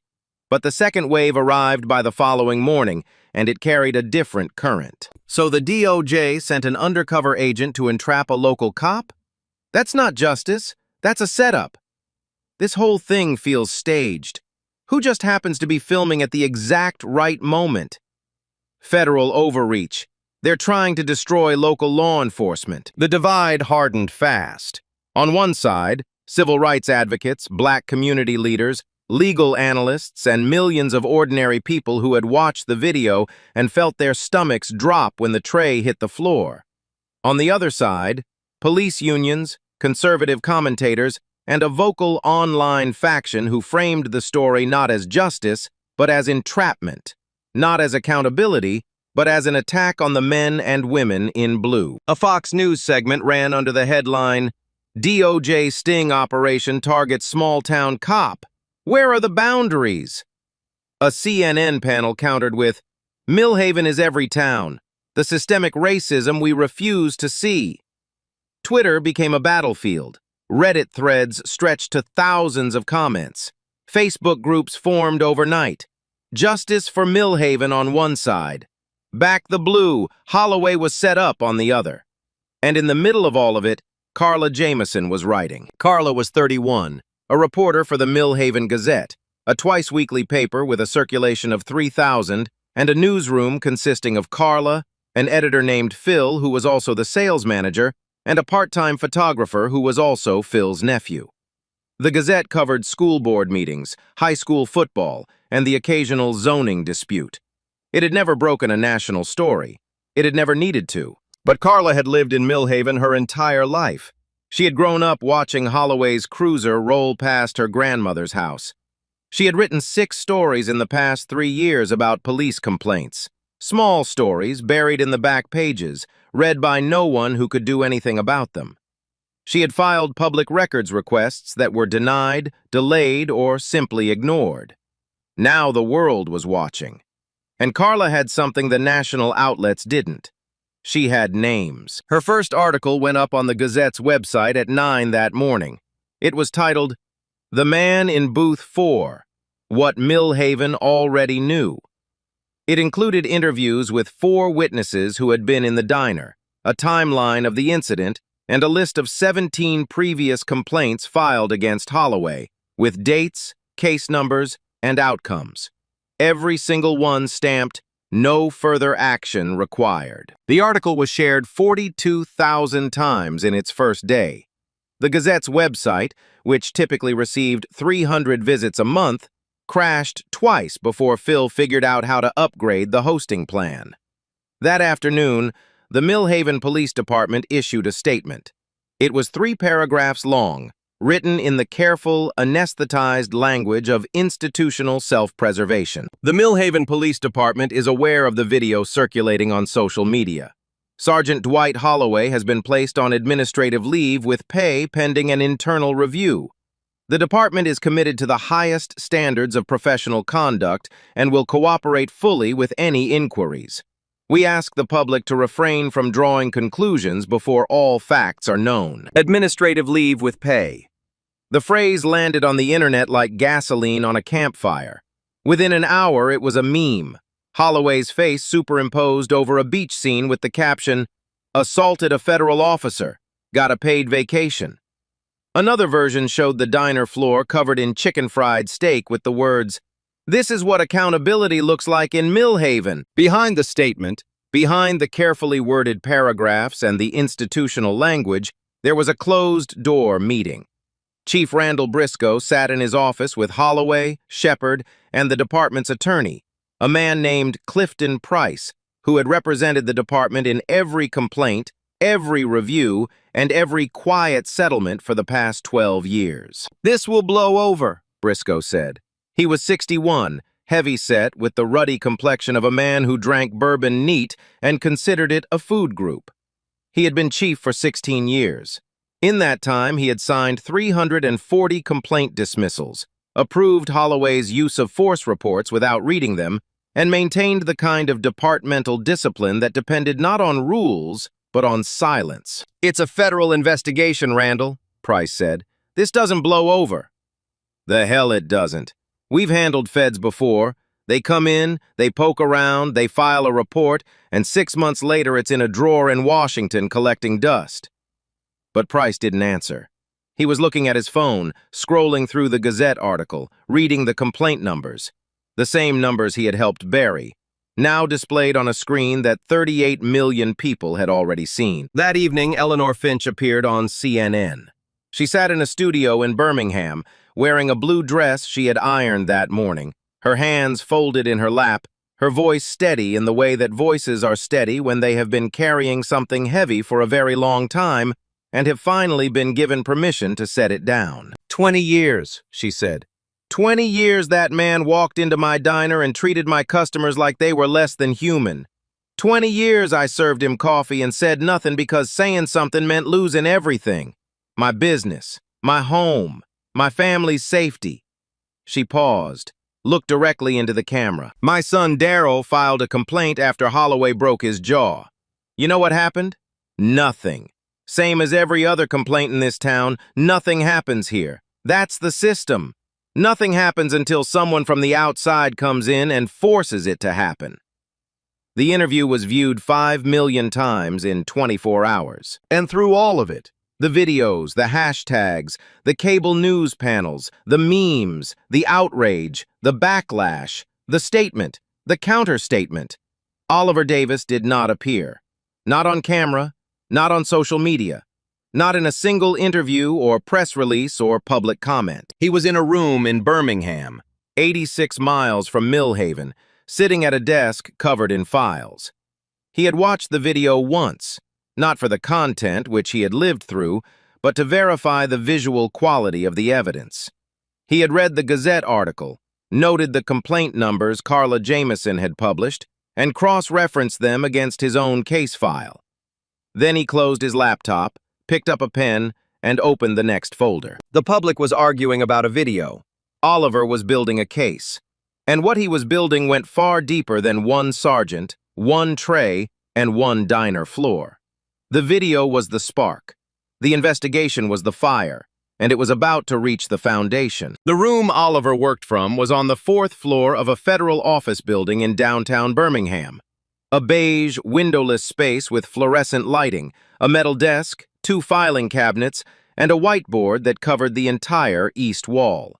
But the second wave arrived by the following morning, and it carried a different current. So the DOJ sent an undercover agent to entrap a local cop? That's not justice. That's a setup. This whole thing feels staged. Who just happens to be filming at the exact right moment? Federal overreach. They're trying to destroy local law enforcement. The divide hardened fast. On one side, civil rights advocates, black community leaders, legal analysts, and millions of ordinary people who had watched the video and felt their stomachs drop when the tray hit the floor. On the other side, police unions, conservative commentators, and a vocal online faction who framed the story not as justice, but as entrapment, not as accountability, but as an attack on the men and women in blue. A Fox News segment ran under the headline, "DOJ Sting Operation Targets Small-Town Cop. Where are the boundaries?" A CNN panel countered with, "Millhaven is every town. The systemic racism we refuse to see." Twitter became a battlefield. Reddit threads stretched to thousands of comments. Facebook groups formed overnight. Justice for Millhaven on one side. Back the blue, Holloway was set up on the other. And in the middle of all of it, Carla Jamieson was writing. Carla was 31, a reporter for the Millhaven Gazette, a twice-weekly paper with a circulation of 3,000, and a newsroom consisting of Carla, an editor named Phil, who was also the sales manager, and a part-time photographer who was also Phil's nephew. The Gazette covered school board meetings, high school football, and the occasional zoning dispute. It had never broken a national story. It had never needed to. But Carla had lived in Millhaven her entire life. She had grown up watching Holloway's cruiser roll past her grandmother's house. She had written 6 stories in the past 3 years about police complaints. Small stories buried in the back pages, read by no one who could do anything about them. She had filed public records requests that were denied, delayed, or simply ignored. Now the world was watching. And Carla had something the national outlets didn't. She had names. Her first article went up on the Gazette's website at 9 that morning. It was titled, "The Man in Booth 4, What Millhaven Already Knew." It included interviews with 4 witnesses who had been in the diner, a timeline of the incident, and a list of 17 previous complaints filed against Holloway, with dates, case numbers, and outcomes. Every single one stamped, "No further action required." The article was shared 42,000 times in its first day. The Gazette's website, which typically received 300 visits a month, crashed twice before Phil figured out how to upgrade the hosting plan. That afternoon, the Millhaven Police Department issued a statement. It was 3 paragraphs long, written in the careful, anesthetized language of institutional self-preservation. The Millhaven Police Department is aware of the video circulating on social media. Sergeant Dwight Holloway has been placed on administrative leave with pay pending an internal review. The department is committed to the highest standards of professional conduct and will cooperate fully with any inquiries. We ask the public to refrain from drawing conclusions before all facts are known. Administrative leave with pay. The phrase landed on the internet like gasoline on a campfire. Within an hour, it was a meme. Holloway's face superimposed over a beach scene with the caption, "Assaulted a federal officer. Got a paid vacation." Another version showed the diner floor covered in chicken-fried steak with the words, "This is what accountability looks like in Millhaven." Behind the statement, behind the carefully worded paragraphs and the institutional language, there was a closed-door meeting. Chief Randall Briscoe sat in his office with Holloway, Shepard, and the department's attorney, a man named Clifton Price, who had represented the department in every complaint, every review, and every quiet settlement for the past 12 years. "This will blow over," Briscoe said. He was 61, heavy-set, with the ruddy complexion of a man who drank bourbon neat and considered it a food group. He had been chief for 16 years. In that time, he had signed 340 complaint dismissals, approved Holloway's use of force reports without reading them, and maintained the kind of departmental discipline that depended not on rules, but on silence. "It's a federal investigation, Randall," Price said. "This doesn't blow over." "The hell it doesn't. We've handled feds before. They come in, they poke around, they file a report, and 6 months later it's in a drawer in Washington collecting dust." But Price didn't answer. He was looking at his phone, scrolling through the Gazette article, reading the complaint numbers. The same numbers he had helped bury, now displayed on a screen that 38 million people had already seen. That evening, Eleanor Finch appeared on CNN. She sat in a studio in Birmingham, wearing a blue dress she had ironed that morning, her hands folded in her lap, her voice steady in the way that voices are steady when they have been carrying something heavy for a very long time and have finally been given permission to set it down. 20 years, she said. 20 years that man walked into my diner and treated my customers like they were less than human. 20 years I served him coffee and said nothing because saying something meant losing everything. My business, my home, my family's safety. She paused, looked directly into the camera. My son Daryl filed a complaint after Holloway broke his jaw. You know what happened? Nothing. Same as every other complaint in this town, nothing happens here. That's the system. Nothing happens until someone from the outside comes in and forces it to happen. The interview was viewed 5 million times in 24 hours. And through all of it, the videos, the hashtags, the cable news panels, the memes, the outrage, the backlash, the statement, the counter-statement, Oliver Davis did not appear. Not on camera, not on social media, not in a single interview or press release or public comment. He was in a room in Birmingham, 86 miles from Millhaven, sitting at a desk covered in files. He had watched the video once, not for the content which he had lived through, but to verify the visual quality of the evidence. He had read the Gazette article, noted the complaint numbers Carla Jamieson had published, and cross-referenced them against his own case file. Then he closed his laptop, picked up a pen, and opened the next folder. The public was arguing about a video. Oliver was building a case. And what he was building went far deeper than one sergeant, one tray, and one diner floor. The video was the spark. The investigation was the fire, and it was about to reach the foundation. The room Oliver worked from was on the 4th floor of a federal office building in downtown Birmingham. A beige, windowless space with fluorescent lighting, a metal desk, 2 filing cabinets, and a whiteboard that covered the entire east wall.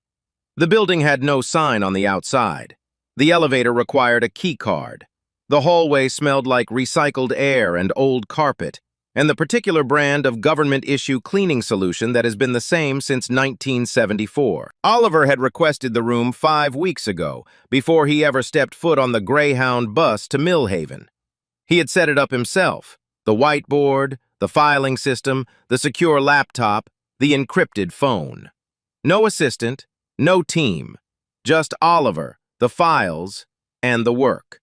The building had no sign on the outside. The elevator required a key card. The hallway smelled like recycled air and old carpet, and the particular brand of government-issue cleaning solution that has been the same since 1974. Oliver had requested the room 5 weeks ago, before he ever stepped foot on the Greyhound bus to Millhaven. He had set it up himself, the whiteboard, the filing system, the secure laptop, the encrypted phone. No assistant, no team, just Oliver, the files, and the work.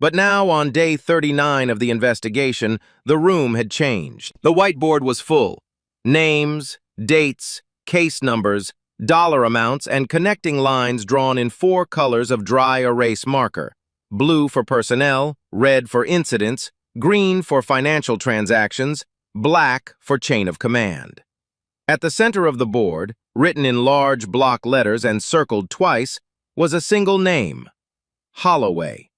But now, on day 39 of the investigation, the room had changed. The whiteboard was full. Names, dates, case numbers, dollar amounts, and connecting lines drawn in 4 colors of dry erase marker. Blue for personnel, red for incidents, green for financial transactions, black for chain of command. At the center of the board, written in large block letters and circled twice, was a single name: Holloway.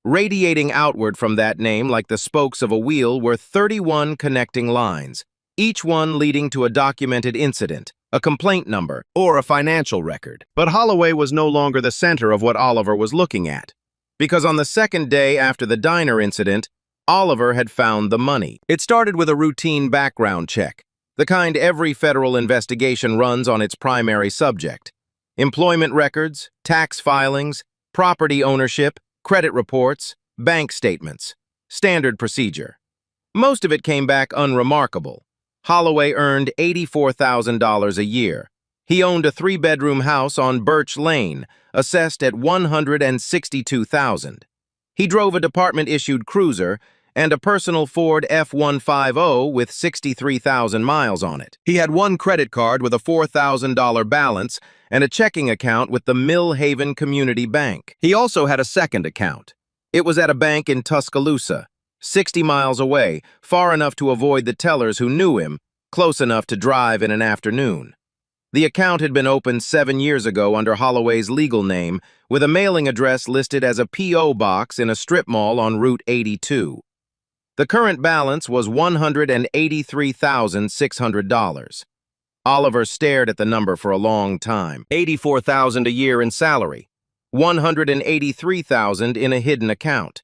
Radiating outward from that name like the spokes of a wheel were 31 connecting lines, each one leading to a documented incident, a complaint number, or a financial record. But Holloway was no longer the center of what Oliver was looking at, because on the second day after the diner incident, Oliver had found the money. It started with a routine background check, the kind every federal investigation runs on its primary subject: employment records, tax filings, property ownership, credit reports, bank statements. Standard procedure. Most of it came back unremarkable. Holloway earned $84,000 a year. He owned a 3-bedroom house on Birch Lane, assessed at $162,000. He drove a department-issued cruiser and a personal Ford F-150 with 63,000 miles on it. He had one credit card with a $4,000 balance and a checking account with the Mill Haven Community Bank. He also had a second account. It was at a bank in Tuscaloosa, 60 miles away, far enough to avoid the tellers who knew him, close enough to drive in an afternoon. The account had been opened 7 years ago under Holloway's legal name, with a mailing address listed as a P.O. box in a strip mall on Route 82. The current balance was $183,600. Oliver stared at the number for a long time. $84,000 a year in salary, $183,000 in a hidden account.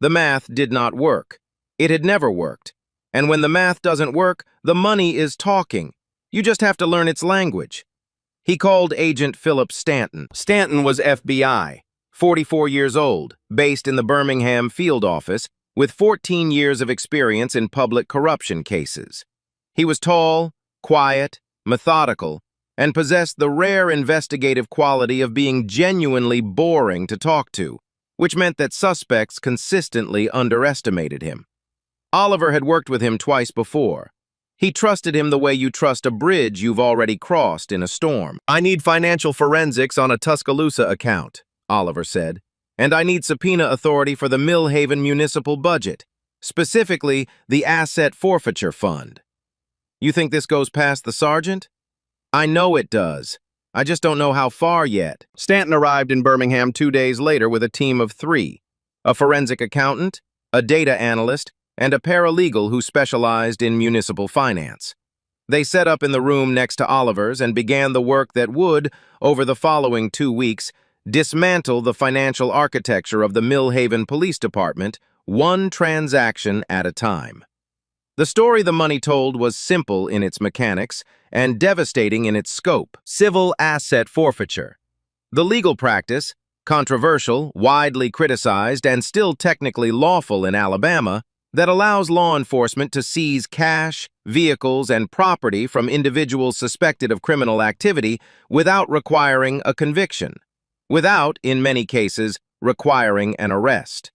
The math did not work. It had never worked. And when the math doesn't work, the money is talking. You just have to learn its language. He called Agent Philip Stanton. Stanton was FBI, 44 years old, based in the Birmingham field office, with 14 years of experience in public corruption cases. He was tall, quiet, methodical, and possessed the rare investigative quality of being genuinely boring to talk to, which meant that suspects consistently underestimated him. Oliver had worked with him twice before. He trusted him the way you trust a bridge you've already crossed in a storm. "I need financial forensics on a Tuscaloosa account," Oliver said, "and I need subpoena authority for the Mill Haven municipal budget, specifically the Asset Forfeiture Fund." "You think this goes past the sergeant?" "I know it does. I just don't know how far yet." Stanton arrived in Birmingham 2 days later with a team of 3, a forensic accountant, a data analyst, and a paralegal who specialized in municipal finance. They set up in the room next to Oliver's and began the work that would, over the following 2 weeks, dismantle the financial architecture of the Mill Haven Police Department, one transaction at a time. The story the money told was simple in its mechanics and devastating in its scope: civil asset forfeiture. The legal practice, controversial, widely criticized, and still technically lawful in Alabama, that allows law enforcement to seize cash, vehicles, and property from individuals suspected of criminal activity without requiring a conviction, without, in many cases, requiring an arrest.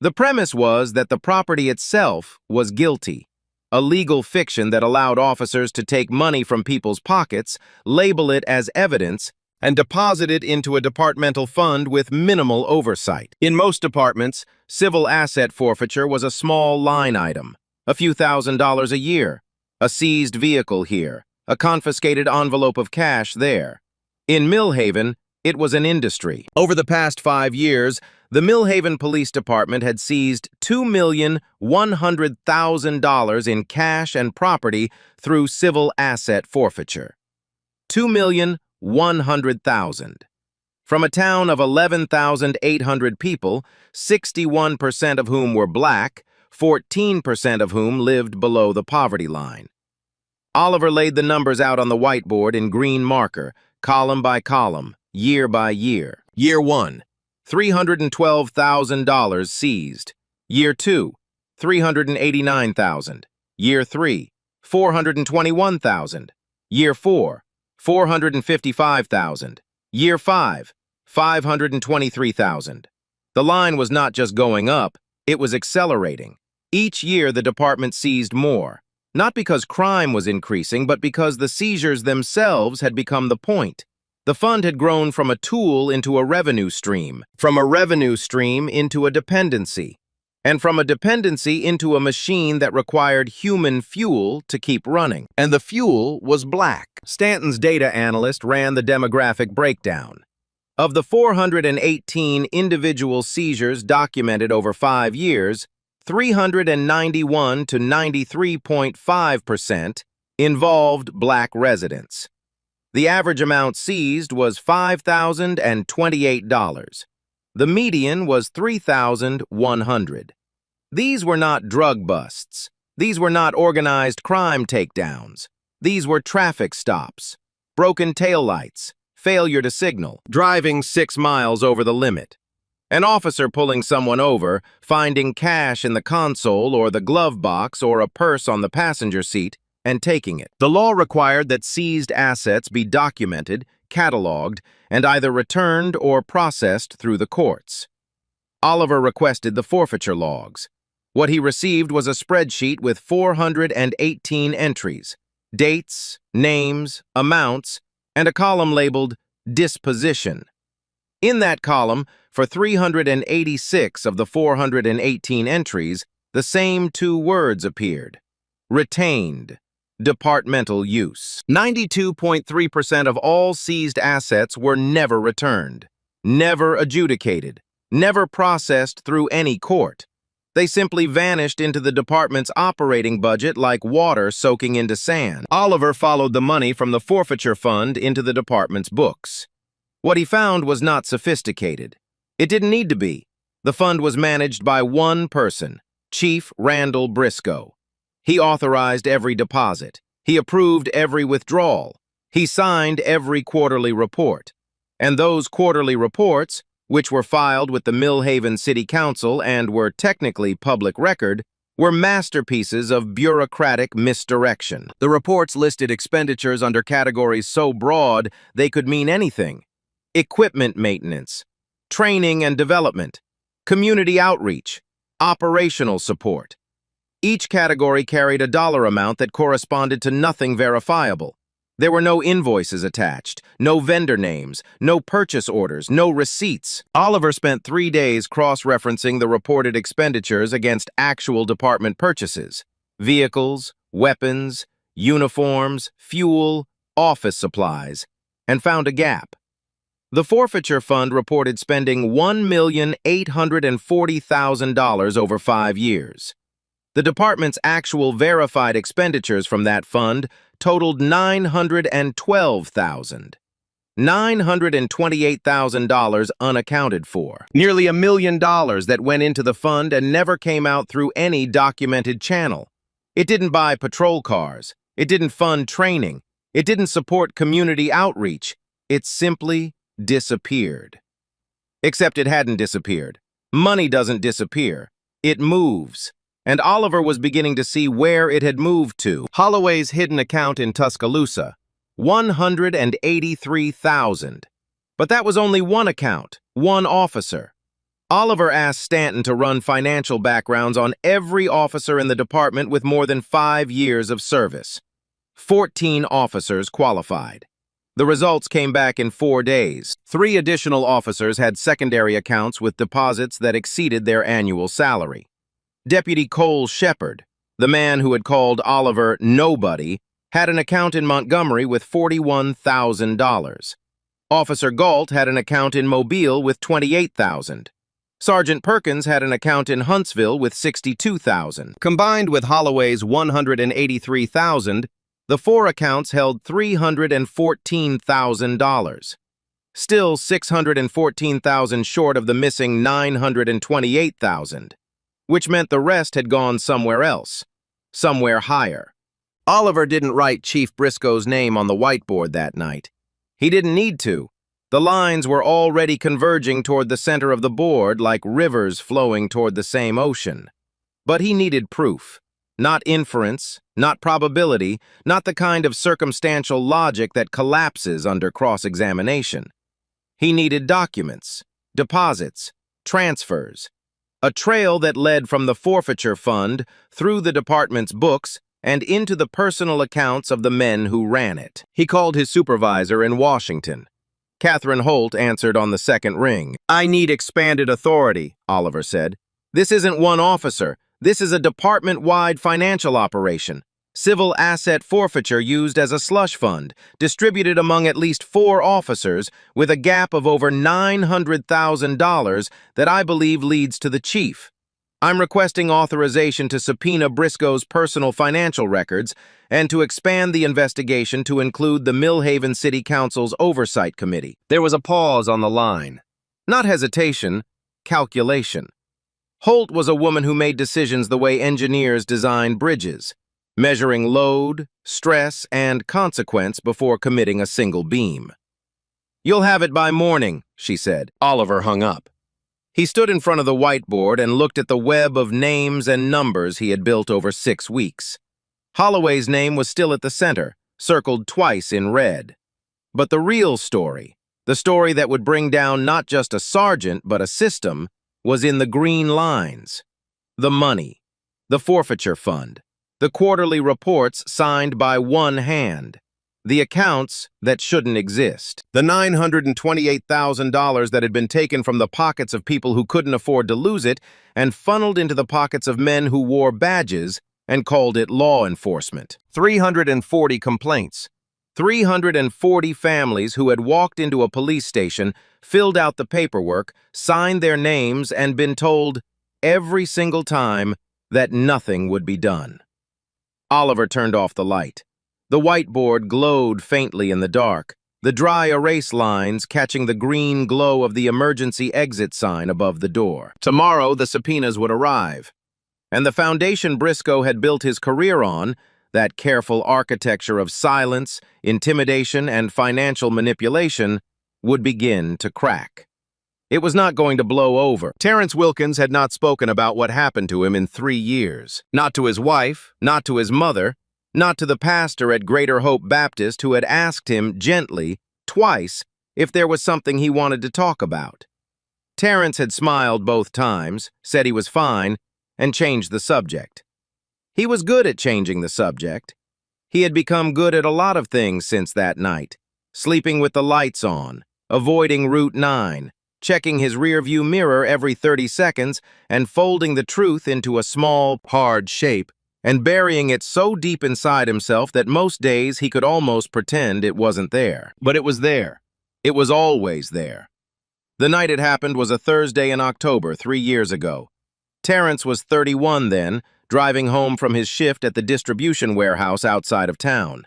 The premise was that the property itself was guilty, a legal fiction that allowed officers to take money from people's pockets, label it as evidence, and deposit it into a departmental fund with minimal oversight. In most departments, civil asset forfeiture was a small line item, a few $1,000s a year, a seized vehicle here, a confiscated envelope of cash there. In Mill Haven, it was an industry. Over the past 5 years, the Mill Haven Police Department had seized $2,100,000 in cash and property through civil asset forfeiture. $2,100,000. From a town of 11,800 people, 61% of whom were black, 14% of whom lived below the poverty line. Oliver laid the numbers out on the whiteboard in green marker, column by column, year by year. Year 1, $312,000 seized. Year 2, $389,000. Year 3, $421,000. Year 4, $455,000. Year 5, $523,000. The line was not just going up, it was accelerating. Each year the department seized more, not because crime was increasing, but because the seizures themselves had become the point. The fund had grown from a tool into a revenue stream, from a revenue stream into a dependency. and from a dependency into a machine that required human fuel to keep running. And the fuel was black. Stanton's data analyst ran the demographic breakdown. Of the 418 individual seizures documented over 5 years, 391 to 93.5% involved black residents. The average amount seized was $5,028. The median was $3,100. These were not drug busts. These were not organized crime takedowns. These were traffic stops, broken taillights, failure to signal, driving 6 miles over the limit. An officer pulling someone over, finding cash in the console or the glove box or a purse on the passenger seat, and taking it. The law required that seized assets be documented, cataloged, and either returned or processed through the courts. Oliver requested the forfeiture logs. What he received was a spreadsheet with 418 entries, dates, names, amounts, and a column labeled disposition. In that column, for 386 of the 418 entries, the same 2 words appeared: retained, departmental use. 92.3% of all seized assets were never returned, never adjudicated, never processed through any court. They simply vanished into the department's operating budget like water soaking into sand. Oliver followed the money from the forfeiture fund into the department's books. What he found was not sophisticated. It didn't need to be. The fund was managed by one person, Chief Randall Briscoe. He authorized every deposit. He approved every withdrawal. He signed every quarterly report. And those quarterly reports, which were filed with the Millhaven City Council and were technically public record, were masterpieces of bureaucratic misdirection. The reports listed expenditures under categories so broad they could mean anything: equipment maintenance, training and development, community outreach, operational support. Each category carried a dollar amount that corresponded to nothing verifiable. There were no invoices attached, no vendor names, no purchase orders, no receipts. Oliver spent 3 days cross-referencing the reported expenditures against actual department purchases: vehicles, weapons, uniforms, fuel, office supplies, and found a gap. The forfeiture fund reported spending $1,840,000 over 5 years. The department's actual verified expenditures from that fund totaled $912,000. $928,000 unaccounted for. Nearly $1 million that went into the fund and never came out through any documented channel. It didn't buy patrol cars. It didn't fund training. It didn't support community outreach. It simply disappeared. Except it hadn't disappeared. Money doesn't disappear. It moves. And Oliver was beginning to see where it had moved to. Holloway's hidden account in Tuscaloosa, $183,000. But that was only one account, one officer. Oliver asked Stanton to run financial backgrounds on every officer in the department with more than 5 years of service. 14 officers qualified. The results came back in 4 days. 3 additional officers had secondary accounts with deposits that exceeded their annual salary. Deputy Cole Shepard, the man who had called Oliver nobody, had an account in Montgomery with $41,000. Officer Galt had an account in Mobile with $28,000. Sergeant Perkins had an account in Huntsville with $62,000. Combined with Holloway's $183,000, the 4 accounts held $314,000. Still $614,000 short of the missing $928,000. Which meant the rest had gone somewhere else, somewhere higher. Oliver didn't write Chief Briscoe's name on the whiteboard that night. He didn't need to. The lines were already converging toward the center of the board like rivers flowing toward the same ocean. But he needed proof, not inference, not probability, not the kind of circumstantial logic that collapses under cross-examination. He needed documents, deposits, transfers, a trail that led from the forfeiture fund through the department's books and into the personal accounts of the men who ran it. He called his supervisor in Washington. Catherine Holt answered on the second ring. "I need expanded authority," Oliver said. This isn't one officer. This is a department-wide financial operation. Civil asset forfeiture used as a slush fund, distributed among at least 4 officers, with a gap of over $900,000 that I believe leads to the chief. I'm requesting authorization to subpoena Briscoe's personal financial records and to expand the investigation to include the Millhaven City Council's Oversight Committee. There was a pause on the line. Not hesitation, calculation. Holt was a woman who made decisions the way engineers design bridges, measuring load, stress, and consequence before committing a single beam. "You'll have it by morning," she said. Oliver hung up. He stood in front of the whiteboard and looked at the web of names and numbers he had built over 6 weeks. Holloway's name was still at the center, circled twice in red. But the real story, the story that would bring down not just a sergeant but a system, was in the green lines. The money, the forfeiture fund, the quarterly reports signed by one hand, the accounts that shouldn't exist. The $928,000 that had been taken from the pockets of people who couldn't afford to lose it and funneled into the pockets of men who wore badges and called it law enforcement. 340 complaints. 340 families who had walked into a police station, filled out the paperwork, signed their names, and been told every single time that nothing would be done. Oliver turned off the light. The whiteboard glowed faintly in the dark, the dry erase lines catching the green glow of the emergency exit sign above the door. Tomorrow, the subpoenas would arrive. And the foundation Briscoe had built his career on, that careful architecture of silence, intimidation, and financial manipulation, would begin to crack. It was not going to blow over. Terrence Wilkins had not spoken about what happened to him in 3 years. Not to his wife, not to his mother, not to the pastor at Greater Hope Baptist who had asked him gently, twice, if there was something he wanted to talk about. Terrence had smiled both times, said he was fine, and changed the subject. He was good at changing the subject. He had become good at a lot of things since that night. Sleeping with the lights on, avoiding Route 9, checking his rearview mirror every 30 seconds, and folding the truth into a small, hard shape, and burying it so deep inside himself that most days he could almost pretend it wasn't there. But it was there. It was always there. The night it happened was a Thursday in October 3 years ago. Terrence was 31 then, driving home from his shift at the distribution warehouse outside of town.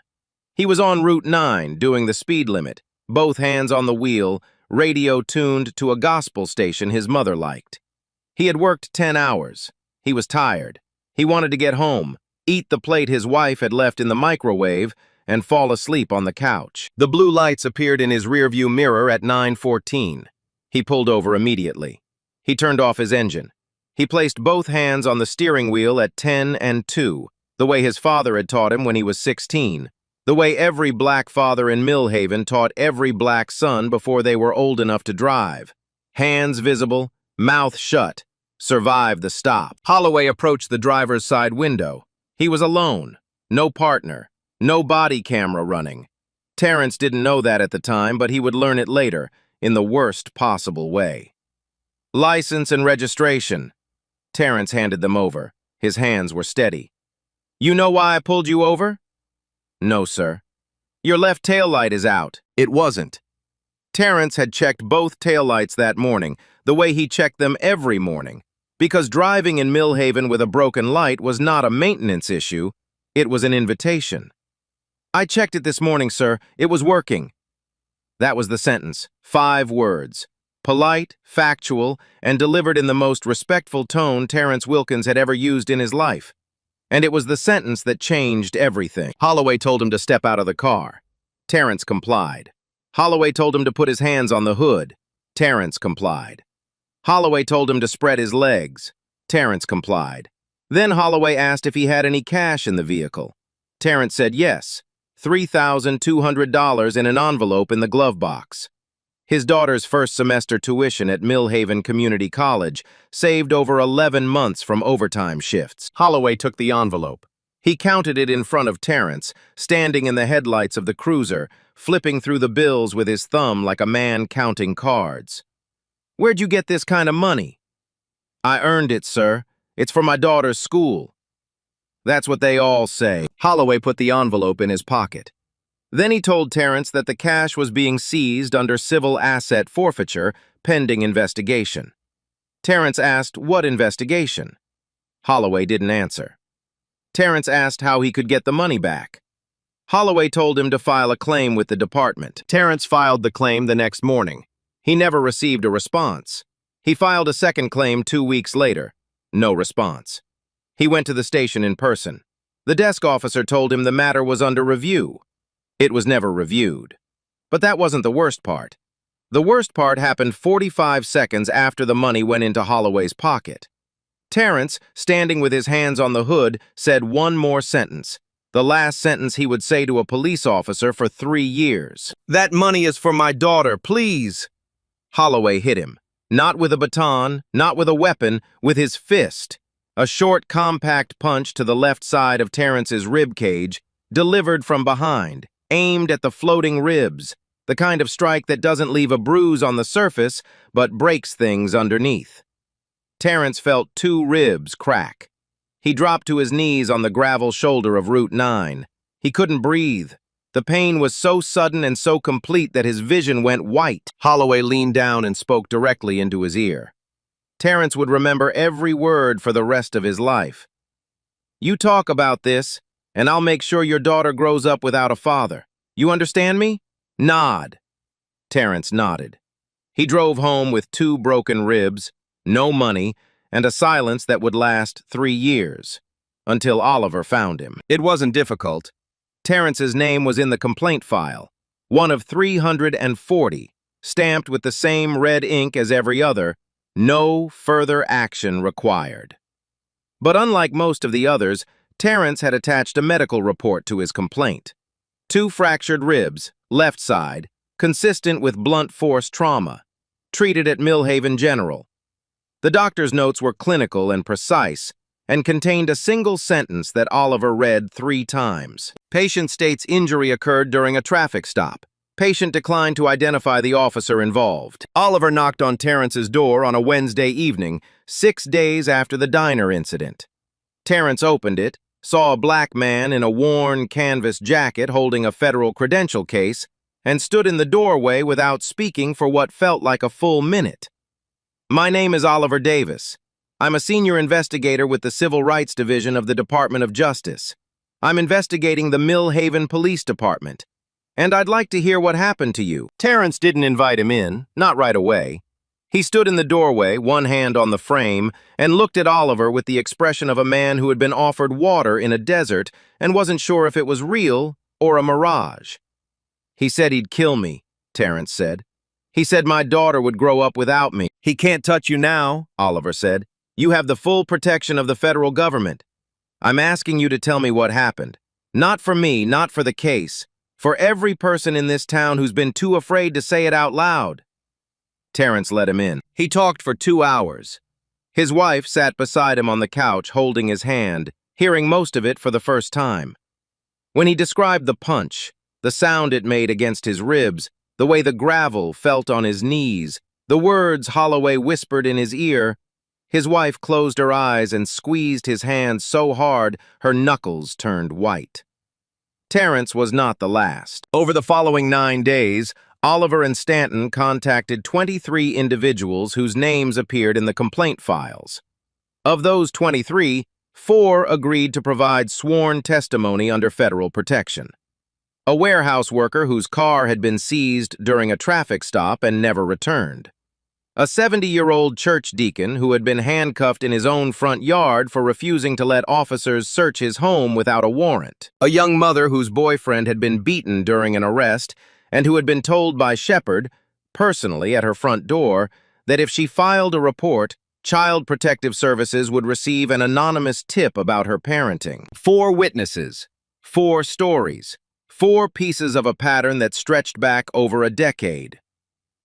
He was on Route 9, doing the speed limit, both hands on the wheel, radio tuned to a gospel station his mother liked. He had worked 10 hours. He was tired. He wanted to get home, eat the plate his wife had left in the microwave, and fall asleep on the couch. The blue lights appeared in his rearview mirror at 9:14. He pulled over immediately. He turned off his engine. He placed both hands on the steering wheel at 10 and 2, the way his father had taught him when he was 16, the way every black father in Millhaven taught every black son before they were old enough to drive. Hands visible, mouth shut. Survive the stop. Holloway approached the driver's side window. He was alone. No partner. No body camera running. Terrence didn't know that at the time, but he would learn it later, in the worst possible way. License and registration. Terrence handed them over. His hands were steady. "You know why I pulled you over?" "No, sir." "Your left taillight is out." It wasn't. Terrence had checked both taillights that morning, the way he checked them every morning, because driving in Millhaven with a broken light was not a maintenance issue, it was an invitation. "I checked it this morning, sir. It was working." That was the sentence. 5 words. Polite, factual, and delivered in the most respectful tone Terrence Wilkins had ever used in his life. And it was the sentence that changed everything. Holloway told him to step out of the car. Terrence complied. Holloway told him to put his hands on the hood. Terrence complied. Holloway told him to spread his legs. Terrence complied. Then Holloway asked if he had any cash in the vehicle. Terrence said yes, $3,200 in an envelope in the glove box. His daughter's first semester tuition at Millhaven Community College, saved over 11 months from overtime shifts. Holloway took the envelope. He counted it in front of Terrence, standing in the headlights of the cruiser, flipping through the bills with his thumb like a man counting cards. "Where'd you get this kind of money?" "I earned it, sir. It's for my daughter's school." That's what they all say. Holloway put the envelope in his pocket. Then he told Terrence that the cash was being seized under civil asset forfeiture, pending investigation. Terrence asked what investigation. Holloway didn't answer. Terrence asked how he could get the money back. Holloway told him to file a claim with the department. Terrence filed the claim the next morning. He never received a response. He filed a second claim 2 weeks later. No response. He went to the station in person. The desk officer told him the matter was under review. It was never reviewed. But that wasn't the worst part. The worst part happened 45 seconds after the money went into Holloway's pocket. Terrence, standing with his hands on the hood, said one more sentence. The last sentence he would say to a police officer for 3 years. "That money is for my daughter, please." Holloway hit him. Not with a baton, not with a weapon, with his fist. A short, compact punch to the left side of Terrence's rib cage, delivered from behind, aimed at the floating ribs, the kind of strike that doesn't leave a bruise on the surface, but breaks things underneath. Terrence felt 2 ribs crack. He dropped to his knees on the gravel shoulder of Route 9. He couldn't breathe. The pain was so sudden and so complete that his vision went white. Holloway leaned down and spoke directly into his ear. Terrence would remember every word for the rest of his life. "You talk about this, and I'll make sure your daughter grows up without a father. You understand me? Nod." Terrence nodded. He drove home with 2 broken ribs, no money, and a silence that would last 3 years, until Oliver found him. It wasn't difficult. Terrence's name was in the complaint file, one of 340, stamped with the same red ink as every other, "No further action required." But unlike most of the others, Terrence had attached a medical report to his complaint. 2 fractured ribs, left side, consistent with blunt force trauma, treated at Millhaven General. The doctor's notes were clinical and precise, and contained a single sentence that Oliver read 3 times. Patient states injury occurred during a traffic stop. Patient declined to identify the officer involved. Oliver knocked on Terrence's door on a Wednesday evening, 6 days after the diner incident. Terrence opened it, saw a black man in a worn canvas jacket holding a federal credential case, and stood in the doorway without speaking for what felt like a full minute. "My name is Oliver Davis. I'm a senior investigator with the Civil Rights Division of the Department of Justice. I'm investigating the Millhaven Police Department. And I'd like to hear what happened to you." Terrence didn't invite him in, not right away. He stood in the doorway, one hand on the frame, and looked at Oliver with the expression of a man who had been offered water in a desert and wasn't sure if it was real or a mirage. "He said he'd kill me," Terrence said. "He said my daughter would grow up without me." "He can't touch you now," Oliver said. "You have the full protection of the federal government. I'm asking you to tell me what happened. Not for me, not for the case. For every person in this town who's been too afraid to say it out loud." Terrence let him in. He talked for 2 hours. His wife sat beside him on the couch, holding his hand, hearing most of it for the first time. When he described the punch, the sound it made against his ribs, the way the gravel felt on his knees, the words Holloway whispered in his ear, his wife closed her eyes and squeezed his hand so hard her knuckles turned white. Terrence was not the last. Over the following 9 days, Oliver and Stanton contacted 23 individuals whose names appeared in the complaint files. Of those 23, 4 agreed to provide sworn testimony under federal protection. A warehouse worker whose car had been seized during a traffic stop and never returned. A 70-year-old church deacon who had been handcuffed in his own front yard for refusing to let officers search his home without a warrant. A young mother whose boyfriend had been beaten during an arrest and who had been told by Shepard, personally at her front door, that if she filed a report, Child Protective Services would receive an anonymous tip about her parenting. 4 witnesses, 4 stories, 4 pieces of a pattern that stretched back over a decade.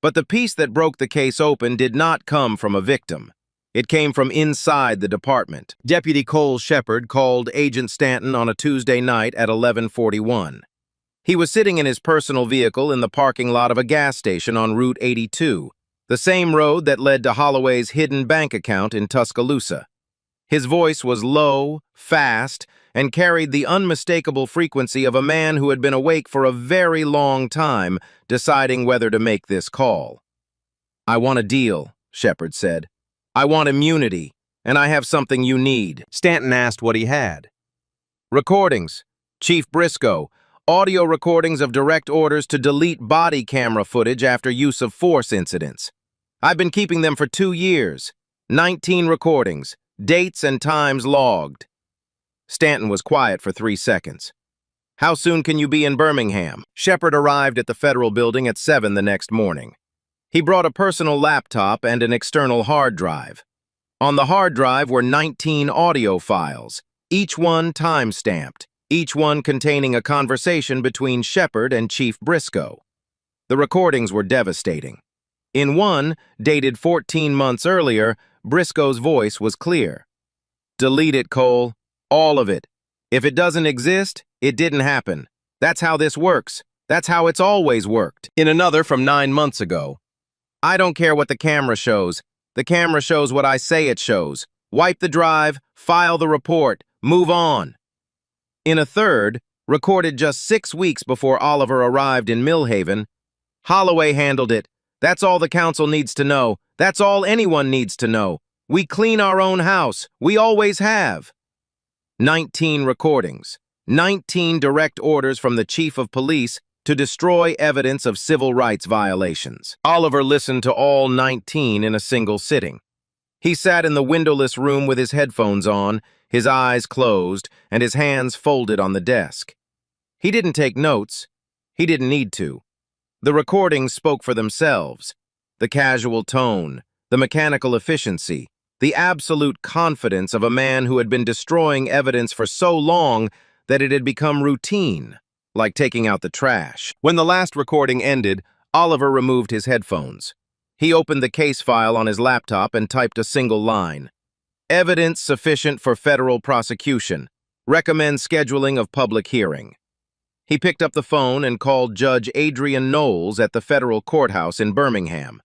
But the piece that broke the case open did not come from a victim. It came from inside the department. Deputy Cole Shepard called Agent Stanton on a Tuesday night at 11:41. He was sitting in his personal vehicle in the parking lot of a gas station on Route 82, the same road that led to Holloway's hidden bank account in Tuscaloosa. His voice was low, fast, and carried the unmistakable frequency of a man who had been awake for a very long time, deciding whether to make this call. "I want a deal," Shepard said. "I want immunity, and I have something you need." Stanton asked what he had. "Recordings. Chief Briscoe. Audio recordings of direct orders to delete body camera footage after use of force incidents. I've been keeping them for 2 years. 19 recordings. Dates and times logged." Stanton was quiet for 3 seconds. "How soon can you be in Birmingham?" Shepard arrived at the Federal Building at 7 the next morning. He brought a personal laptop and an external hard drive. On the hard drive were 19 audio files, each one time-stamped, each one containing a conversation between Shepard and Chief Briscoe. The recordings were devastating. In one, dated 14 months earlier, Briscoe's voice was clear. "Delete it, Cole. All of it. If it doesn't exist, it didn't happen. That's how this works. That's how it's always worked." In another from 9 months ago, "I don't care what the camera shows. The camera shows what I say it shows. Wipe the drive, file the report, move on." In a third, recorded just 6 weeks before Oliver arrived in Millhaven, "Holloway handled it. That's all the council needs to know. That's all anyone needs to know. We clean our own house. We always have." 19 recordings, 19 direct orders from the chief of police to destroy evidence of civil rights violations. Oliver listened to all 19 in a single sitting. He sat in the windowless room with his headphones on, his eyes closed, and his hands folded on the desk. He didn't take notes. He didn't need to. The recordings spoke for themselves. The casual tone, the mechanical efficiency, the absolute confidence of a man who had been destroying evidence for so long that it had become routine, like taking out the trash. When the last recording ended, Oliver removed his headphones. He opened the case file on his laptop and typed a single line. "Evidence sufficient for federal prosecution. Recommend scheduling of public hearing." He picked up the phone and called Judge Adrian Knowles at the federal courthouse in Birmingham.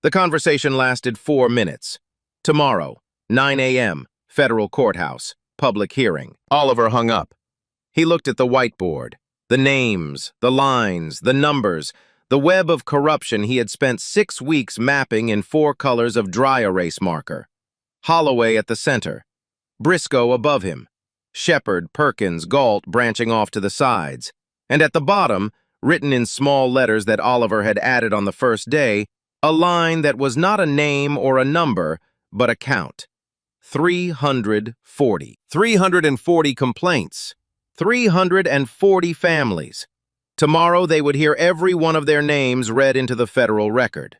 The conversation lasted 4 minutes. "Tomorrow, 9 a.m., federal courthouse, public hearing." Oliver hung up. He looked at the whiteboard. The names, the lines, the numbers, the web of corruption he had spent 6 weeks mapping in 4 colors of dry erase marker. Holloway at the center. Briscoe above him. Shepard, Perkins, Galt branching off to the sides. And at the bottom, written in small letters that Oliver had added on the first day, a line that was not a name or a number, but a count. 340. 340 complaints. 340 families. Tomorrow they would hear every one of their names read into the federal record.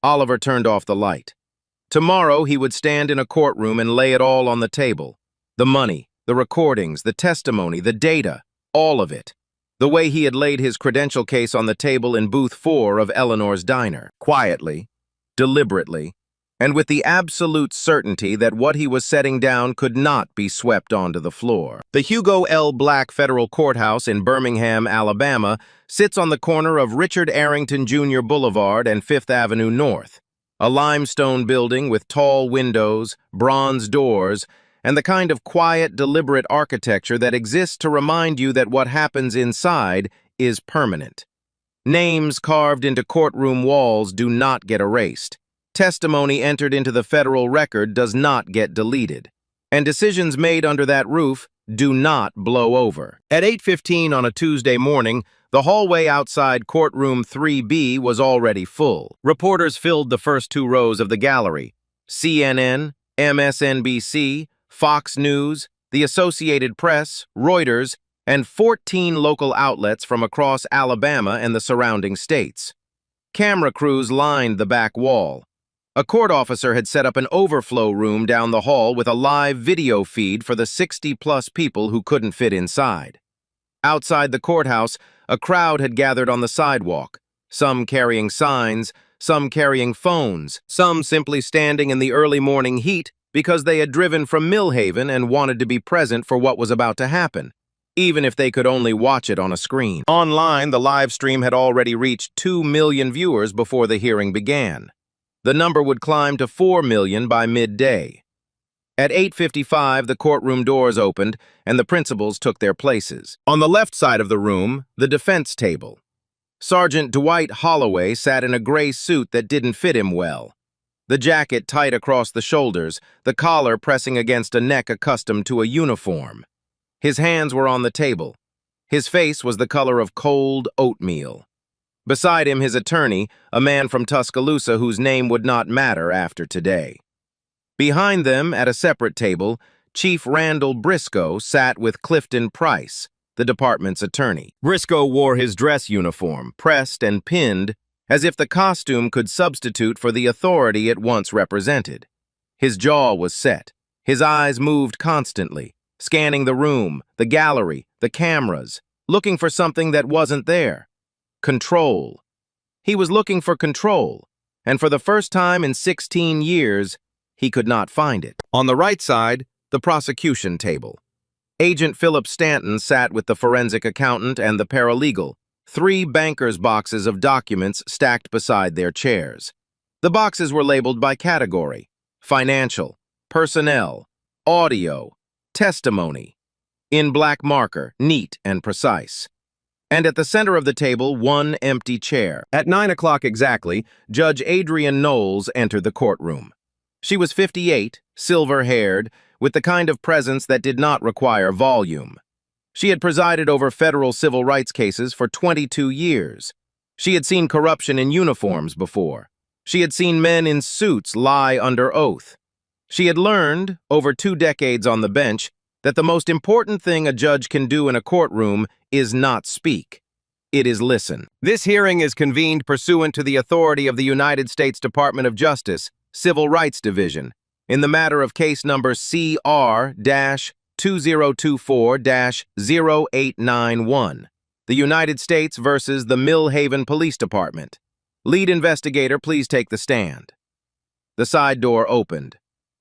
Oliver turned off the light. Tomorrow he would stand in a courtroom and lay it all on the table. The money, the recordings, the testimony, the data, all of it. The way he had laid his credential case on the table in booth 4 of Eleanor's diner. Quietly, deliberately, and with the absolute certainty that what he was setting down could not be swept onto the floor. The Hugo L. Black Federal Courthouse in Birmingham, Alabama, sits on the corner of Richard Arrington Jr. Boulevard and 5th Avenue North. A limestone building with tall windows, bronze doors, and the kind of quiet, deliberate architecture that exists to remind you that what happens inside is permanent. Names carved into courtroom walls do not get erased. Testimony entered into the federal record does not get deleted. And decisions made under that roof do not blow over. At 8:15 on a Tuesday morning, the hallway outside courtroom 3B was already full. Reporters filled the first 2 rows of the gallery. CNN, MSNBC, Fox News, the Associated Press, Reuters, and 14 local outlets from across Alabama and the surrounding states. Camera crews lined the back wall. A court officer had set up an overflow room down the hall with a live video feed for the 60-plus people who couldn't fit inside. Outside the courthouse, a crowd had gathered on the sidewalk, some carrying signs, some carrying phones, some simply standing in the early morning heat because they had driven from Millhaven and wanted to be present for what was about to happen, even if they could only watch it on a screen. Online, the live stream had already reached 2 million viewers before the hearing began. The number would climb to 4 million by midday. At 8:55, the courtroom doors opened and the principals took their places. On the left side of the room, the defense table. Sergeant Dwight Holloway sat in a gray suit that didn't fit him well. The jacket tight across the shoulders, the collar pressing against a neck accustomed to a uniform. His hands were on the table. His face was the color of cold oatmeal. Beside him, his attorney, a man from Tuscaloosa whose name would not matter after today. Behind them, at a separate table, Chief Randall Briscoe sat with Clifton Price, the department's attorney. Briscoe wore his dress uniform, pressed and pinned, as if the costume could substitute for the authority it once represented. His jaw was set. His eyes moved constantly, scanning the room, the gallery, the cameras, looking for something that wasn't there. Control. He was looking for control, and for the first time in 16 years, he could not find it. On the right side, the prosecution table. Agent Philip Stanton sat with the forensic accountant and the paralegal, 3 banker's boxes of documents stacked beside their chairs. The boxes were labeled by category: financial, personnel, audio, testimony, in black marker, neat and precise. And at the center of the table, one empty chair. At 9 o'clock exactly, Judge Adrienne Knowles entered the courtroom. She was 58, silver-haired, with the kind of presence that did not require volume. She had presided over federal civil rights cases for 22 years. She had seen corruption in uniforms before. She had seen men in suits lie under oath. She had learned, over 2 decades on the bench, that the most important thing a judge can do in a courtroom is not speak. It is listen. This hearing is convened pursuant to the authority of the United States Department of Justice, Civil Rights Division, in the matter of case number CR-2024-0891, the United States versus the Mill Haven Police Department. Lead investigator, please take the stand. The side door opened.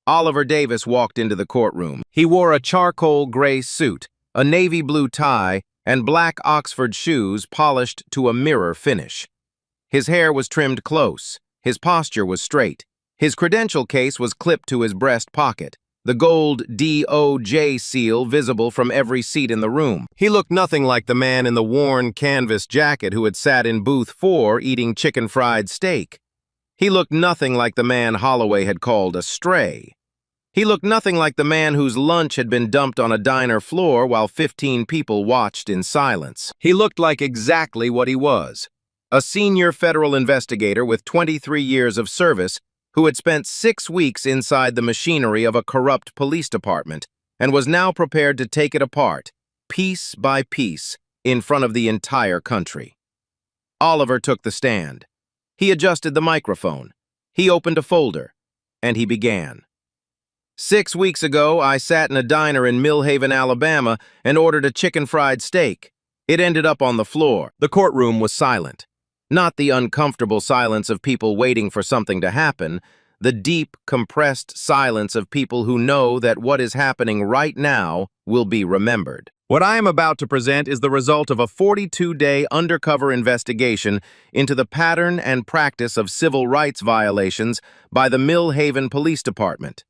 Oliver Davis walked into the courtroom. He wore a charcoal gray suit, a navy blue tie, and black Oxford shoes polished to a mirror finish. His hair was trimmed close. His posture was straight. His credential case was clipped to his breast pocket, the gold DOJ seal visible from every seat in the room. He looked nothing like the man in the worn canvas jacket who had sat in booth 4 eating chicken fried steak. He looked nothing like the man Holloway had called a stray. He looked nothing like the man whose lunch had been dumped on a diner floor while 15 people watched in silence. He looked like exactly what he was: a senior federal investigator with 23 years of service who had spent 6 weeks inside the machinery of a corrupt police department and was now prepared to take it apart, piece by piece, in front of the entire country. Oliver took the stand. He adjusted the microphone. He opened a folder, and he began. 6 weeks ago, I sat in a diner in Mill Haven, Alabama, and ordered a chicken fried steak. It ended up on the floor. The courtroom was silent. Not the uncomfortable silence of people waiting for something to happen, the deep, compressed silence of people who know that what is happening right now will be remembered. What I am about to present is the result of a 42-day undercover investigation into the pattern and practice of civil rights violations by the Mill Haven Police Department.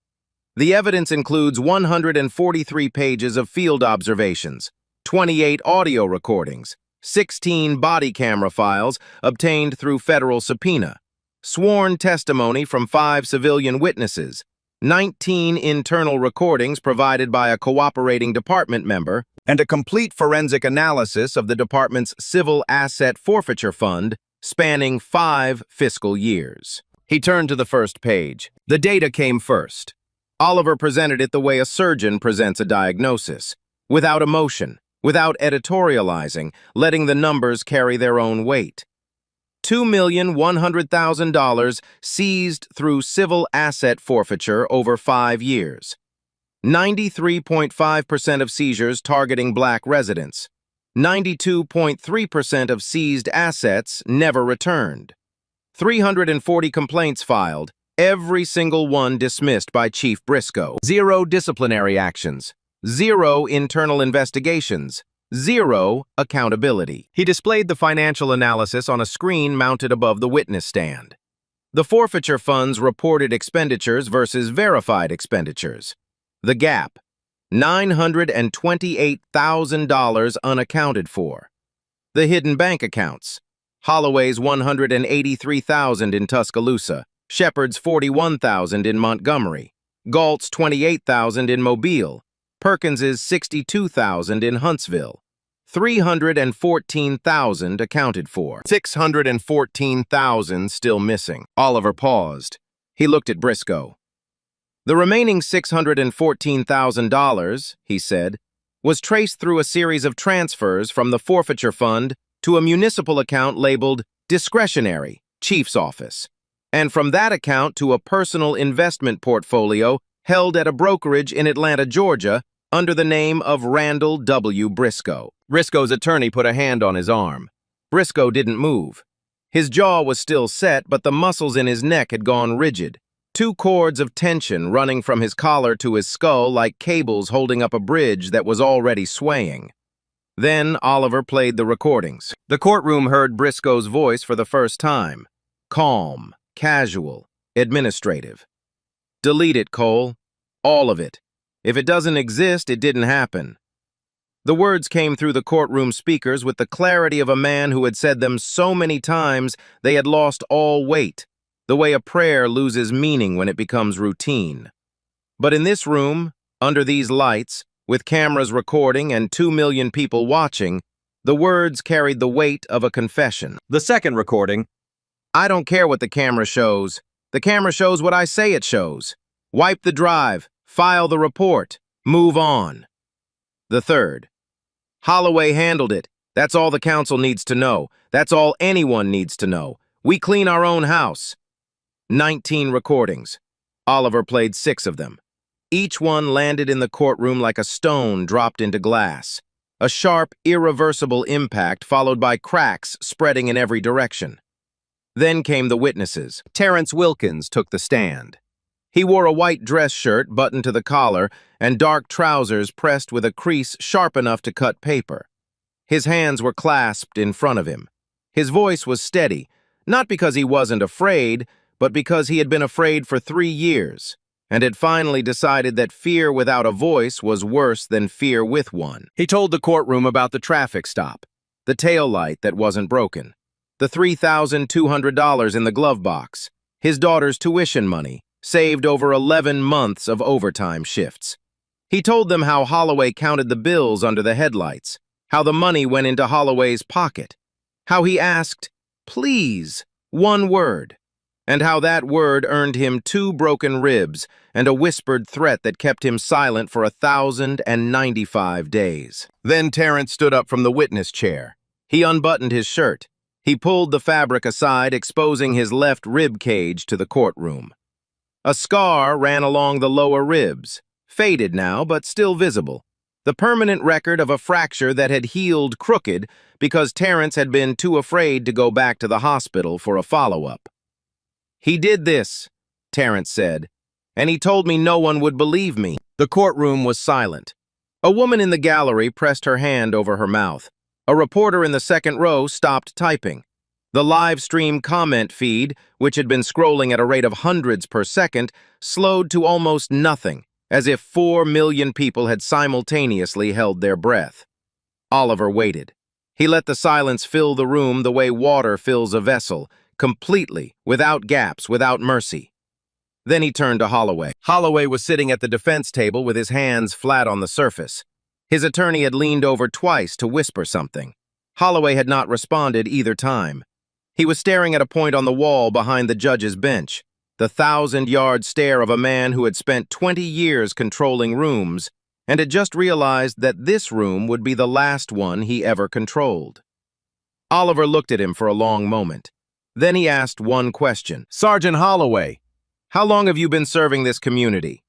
The evidence includes 143 pages of field observations, 28 audio recordings, 16 body camera files obtained through federal subpoena, sworn testimony from 5 civilian witnesses, 19 internal recordings provided by a cooperating department member, and a complete forensic analysis of the department's civil asset forfeiture fund spanning 5 fiscal years. He turned to the first page. The data came first. Oliver presented it the way a surgeon presents a diagnosis, without emotion, without editorializing, letting the numbers carry their own weight. $2,100,000 seized through civil asset forfeiture over 5 years. 93.5% of seizures targeting black residents. 92.3% of seized assets never returned. 340 complaints filed, every single one dismissed by Chief Briscoe. 0 disciplinary actions. 0 internal investigations. 0 accountability. He displayed the financial analysis on a screen mounted above the witness stand. The forfeiture fund's reported expenditures versus verified expenditures. The gap, $928,000 unaccounted for. The hidden bank accounts. Holloway's $183,000 in Tuscaloosa, Shepard's $41,000 in Montgomery, Galt's $28,000 in Mobile, Perkins's $62,000 in Huntsville. $314,000 accounted for. $614,000 still missing. Oliver paused. He looked at Briscoe. The remaining $614,000, he said, was traced through a series of transfers from the forfeiture fund to a municipal account labeled discretionary, Chief's office, and from that account to a personal investment portfolio held at a brokerage in Atlanta, Georgia, under the name of Randall W. Briscoe. Briscoe's attorney put a hand on his arm. Briscoe didn't move. His jaw was still set, but the muscles in his neck had gone rigid. Two cords of tension running from his collar to his skull like cables holding up a bridge that was already swaying. Then Oliver played the recordings. The courtroom heard Briscoe's voice for the first time. Calm, casual, administrative. Delete it, Cole. All of it. If it doesn't exist, it didn't happen. The words came through the courtroom speakers with the clarity of a man who had said them so many times they had lost all weight, the way a prayer loses meaning when it becomes routine. But in this room, under these lights, with cameras recording and 2 million people watching, the words carried the weight of a confession. The second recording. I don't care what the camera shows. The camera shows what I say it shows. Wipe the drive, file the report, move on. The third. Holloway handled it. That's all the council needs to know. That's all anyone needs to know. We clean our own house. 19 recordings. Oliver played 6 of them. Each one landed in the courtroom like a stone dropped into glass. A sharp, irreversible impact followed by cracks spreading in every direction. Then came the witnesses. Terrence Wilkins took the stand. He wore a white dress shirt buttoned to the collar and dark trousers pressed with a crease sharp enough to cut paper. His hands were clasped in front of him. His voice was steady, not because he wasn't afraid, but because he had been afraid for 3 years, and had finally decided that fear without a voice was worse than fear with one. He told the courtroom about the traffic stop, the tail light that wasn't broken, the $3,200 in the glove box, his daughter's tuition money, saved over 11 months of overtime shifts. He told them how Holloway counted the bills under the headlights, how the money went into Holloway's pocket, how he asked, "Please," one word, and how that word earned him 2 broken ribs and a whispered threat that kept him silent for 1,095 days. Then Terrence stood up from the witness chair. He unbuttoned his shirt. He pulled the fabric aside, exposing his left rib cage to the courtroom. A scar ran along the lower ribs, faded now but still visible, the permanent record of a fracture that had healed crooked because Terrence had been too afraid to go back to the hospital for a follow-up. "He did this," Terrence said, "and he told me no one would believe me." The courtroom was silent. A woman in the gallery pressed her hand over her mouth. A reporter in the second row stopped typing. The live stream comment feed, which had been scrolling at a rate of hundreds per second, slowed to almost nothing, as if 4 million people had simultaneously held their breath. Oliver waited. He let the silence fill the room the way water fills a vessel, completely, without gaps, without mercy. Then he turned to Holloway. Holloway was sitting at the defense table with his hands flat on the surface. His attorney had leaned over twice to whisper something. Holloway had not responded either time. He was staring at a point on the wall behind the judge's bench, the 1,000-yard stare of a man who had spent 20 years controlling rooms and had just realized that this room would be the last one he ever controlled. Oliver looked at him for a long moment. Then he asked one question. "Sergeant Holloway, how long have you been serving this community?"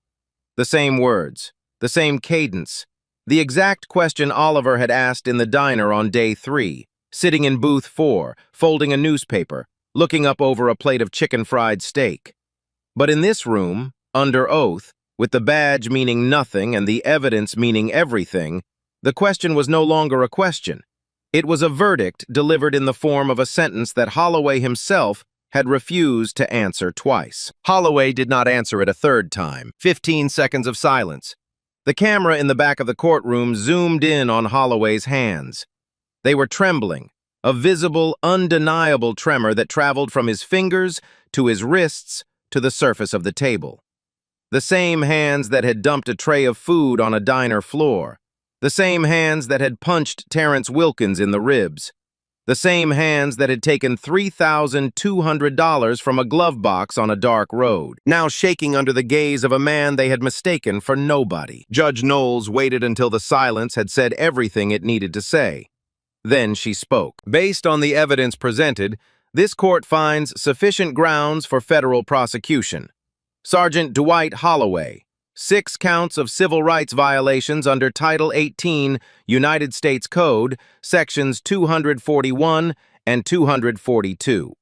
The same words, the same cadence, the exact question Oliver had asked in the diner on day 3. Sitting in booth 4, folding a newspaper, looking up over a plate of chicken fried steak. But in this room, under oath, with the badge meaning nothing and the evidence meaning everything, the question was no longer a question. It was a verdict delivered in the form of a sentence that Holloway himself had refused to answer twice. Holloway did not answer it a third time. 15 seconds of silence. The camera in the back of the courtroom zoomed in on Holloway's hands. They were trembling, a visible, undeniable tremor that traveled from his fingers to his wrists to the surface of the table. The same hands that had dumped a tray of food on a diner floor. The same hands that had punched Terrence Wilkins in the ribs. The same hands that had taken $3,200 from a glove box on a dark road, now shaking under the gaze of a man they had mistaken for nobody. Judge Knowles waited until the silence had said everything it needed to say. Then she spoke. Based on the evidence presented, this court finds sufficient grounds for federal prosecution. Sergeant Dwight Holloway, 6 counts of civil rights violations under Title 18 United States Code, Sections 241 and 242.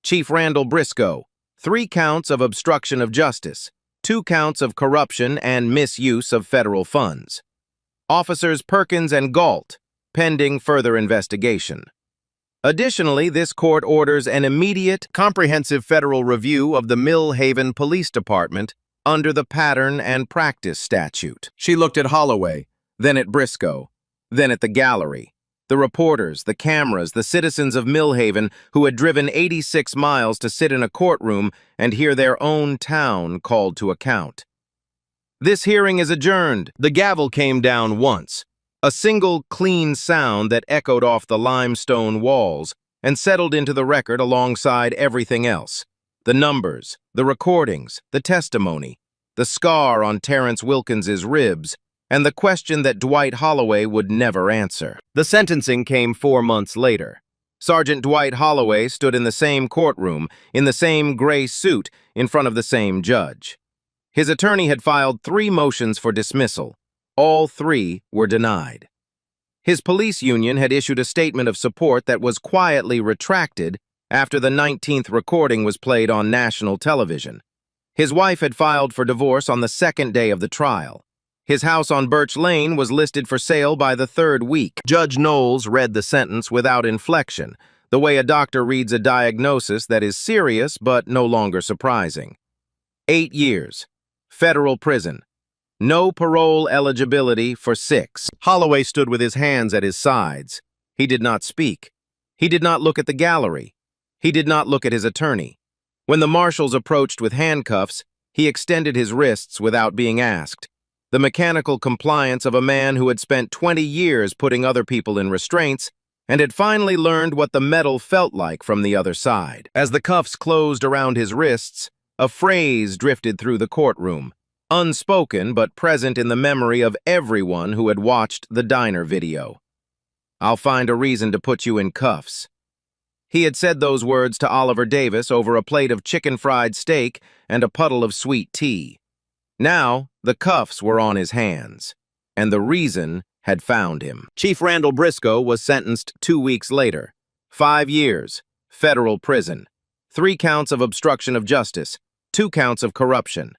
Chief Randall Briscoe, 3 counts of obstruction of justice, 2 counts of corruption and misuse of federal funds. Officers Perkins and Galt, pending further investigation. Additionally, this court orders an immediate, comprehensive federal review of the Mill Haven Police Department under the Pattern and Practice Statute. She looked at Holloway, then at Briscoe, then at the gallery, the reporters, the cameras, the citizens of Mill Haven who had driven 86 miles to sit in a courtroom and hear their own town called to account. This hearing is adjourned. The gavel came down once, a single clean sound that echoed off the limestone walls and settled into the record alongside everything else. The numbers, the recordings, the testimony, the scar on Terrence Wilkins's ribs, and the question that Dwight Holloway would never answer. The sentencing came 4 months later. Sergeant Dwight Holloway stood in the same courtroom, in the same gray suit, in front of the same judge. His attorney had filed 3 motions for dismissal. All 3 were denied. His police union had issued a statement of support that was quietly retracted after the 19th recording was played on national television. His wife had filed for divorce on the 2nd day of the trial. His house on Birch Lane was listed for sale by the 3rd week. Judge Knowles read the sentence without inflection, the way a doctor reads a diagnosis that is serious but no longer surprising. 8 years. Federal prison. No parole eligibility for 6. Holloway stood with his hands at his sides. He did not speak. He did not look at the gallery. He did not look at his attorney. When the marshals approached with handcuffs, he extended his wrists without being asked. The mechanical compliance of a man who had spent 20 years putting other people in restraints and had finally learned what the metal felt like from the other side. As the cuffs closed around his wrists, a phrase drifted through the courtroom. Unspoken but present in the memory of everyone who had watched the diner video. "I'll find a reason to put you in cuffs." He had said those words to Oliver Davis over a plate of chicken fried steak and a puddle of sweet tea. Now, the cuffs were on his hands, and the reason had found him. Chief Randall Briscoe was sentenced 2 weeks later. 5 years, federal prison, 3 counts of obstruction of justice, 2 counts of corruption.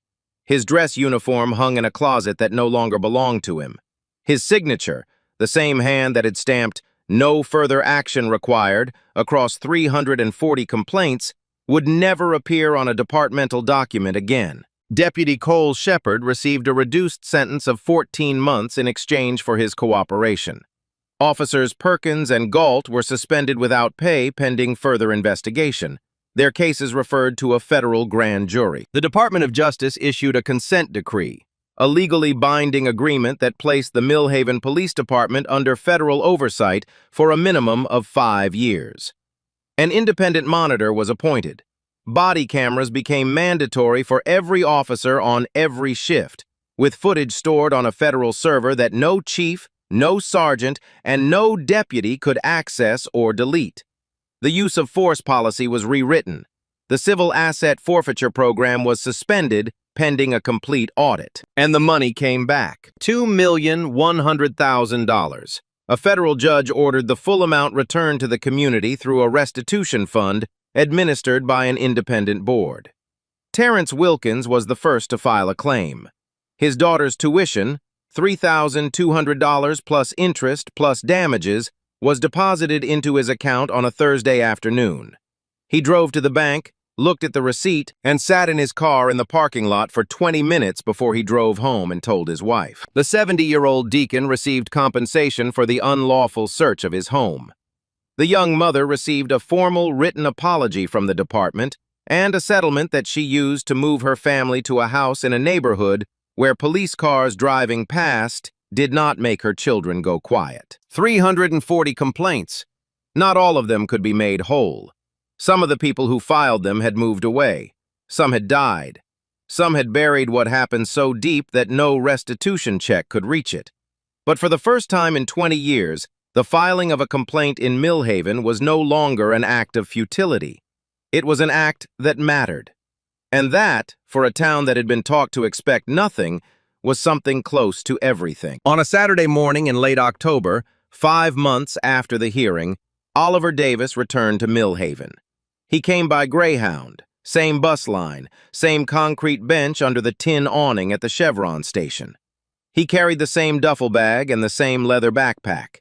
His dress uniform hung in a closet that no longer belonged to him. His signature, the same hand that had stamped "No further action required" across 340 complaints, would never appear on a departmental document again. Deputy Cole Shepard received a reduced sentence of 14 months in exchange for his cooperation. Officers Perkins and Galt were suspended without pay pending further investigation. Their cases referred to a federal grand jury. The Department of Justice issued a consent decree, a legally binding agreement that placed the Mill Haven Police Department under federal oversight for a minimum of 5 years. An independent monitor was appointed. Body cameras became mandatory for every officer on every shift, with footage stored on a federal server that no chief, no sergeant, and no deputy could access or delete. The use of force policy was rewritten. The civil asset forfeiture program was suspended pending a complete audit. And the money came back. $2,100,000. A federal judge ordered the full amount returned to the community through a restitution fund administered by an independent board. Terrence Wilkins was the first to file a claim. His daughter's tuition, $3,200 plus interest plus damages, was deposited into his account on a Thursday afternoon. He drove to the bank, looked at the receipt, and sat in his car in the parking lot for 20 minutes before he drove home and told his wife. The 70-year-old deacon received compensation for the unlawful search of his home. The young mother received a formal written apology from the department and a settlement that she used to move her family to a house in a neighborhood where police cars driving past did not make her children go quiet. 340 complaints. Not all of them could be made whole. Some of the people who filed them had moved away. Some had died. Some had buried what happened so deep that no restitution check could reach it. But for the first time in 20 years, the filing of a complaint in Millhaven was no longer an act of futility. It was an act that mattered. And that, for a town that had been taught to expect nothing, was something close to everything. On a Saturday morning in late October, 5 months after the hearing, Oliver Davis returned to Millhaven. He came by Greyhound, same bus line, same concrete bench under the tin awning at the Chevron station. He carried the same duffel bag and the same leather backpack.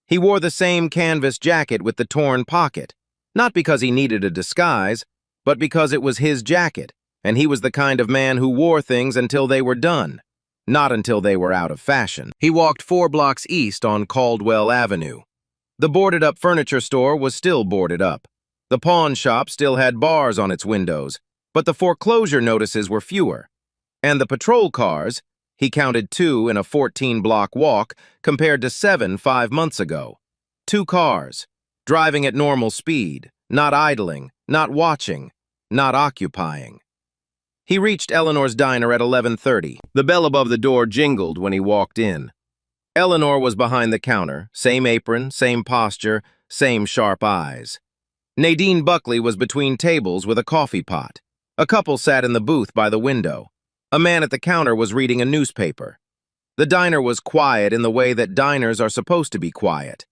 He wore the same canvas jacket with the torn pocket, not because he needed a disguise, but because it was his jacket, and he was the kind of man who wore things until they were done, not until they were out of fashion. He walked 4 blocks east on Caldwell Avenue. The boarded-up furniture store was still boarded up. The pawn shop still had bars on its windows, but the foreclosure notices were fewer. And the patrol cars, he counted 2 in a 14-block walk compared to 7 5 months ago. 2 cars, driving at normal speed, not idling, not watching, not occupying. He reached Eleanor's diner at 11:30. The bell above the door jingled when he walked in. Eleanor was behind the counter, same apron, same posture, same sharp eyes. Nadine Buckley was between tables with a coffee pot. A couple sat in the booth by the window. A man at the counter was reading a newspaper. The diner was quiet in the way that diners are supposed to be quiet.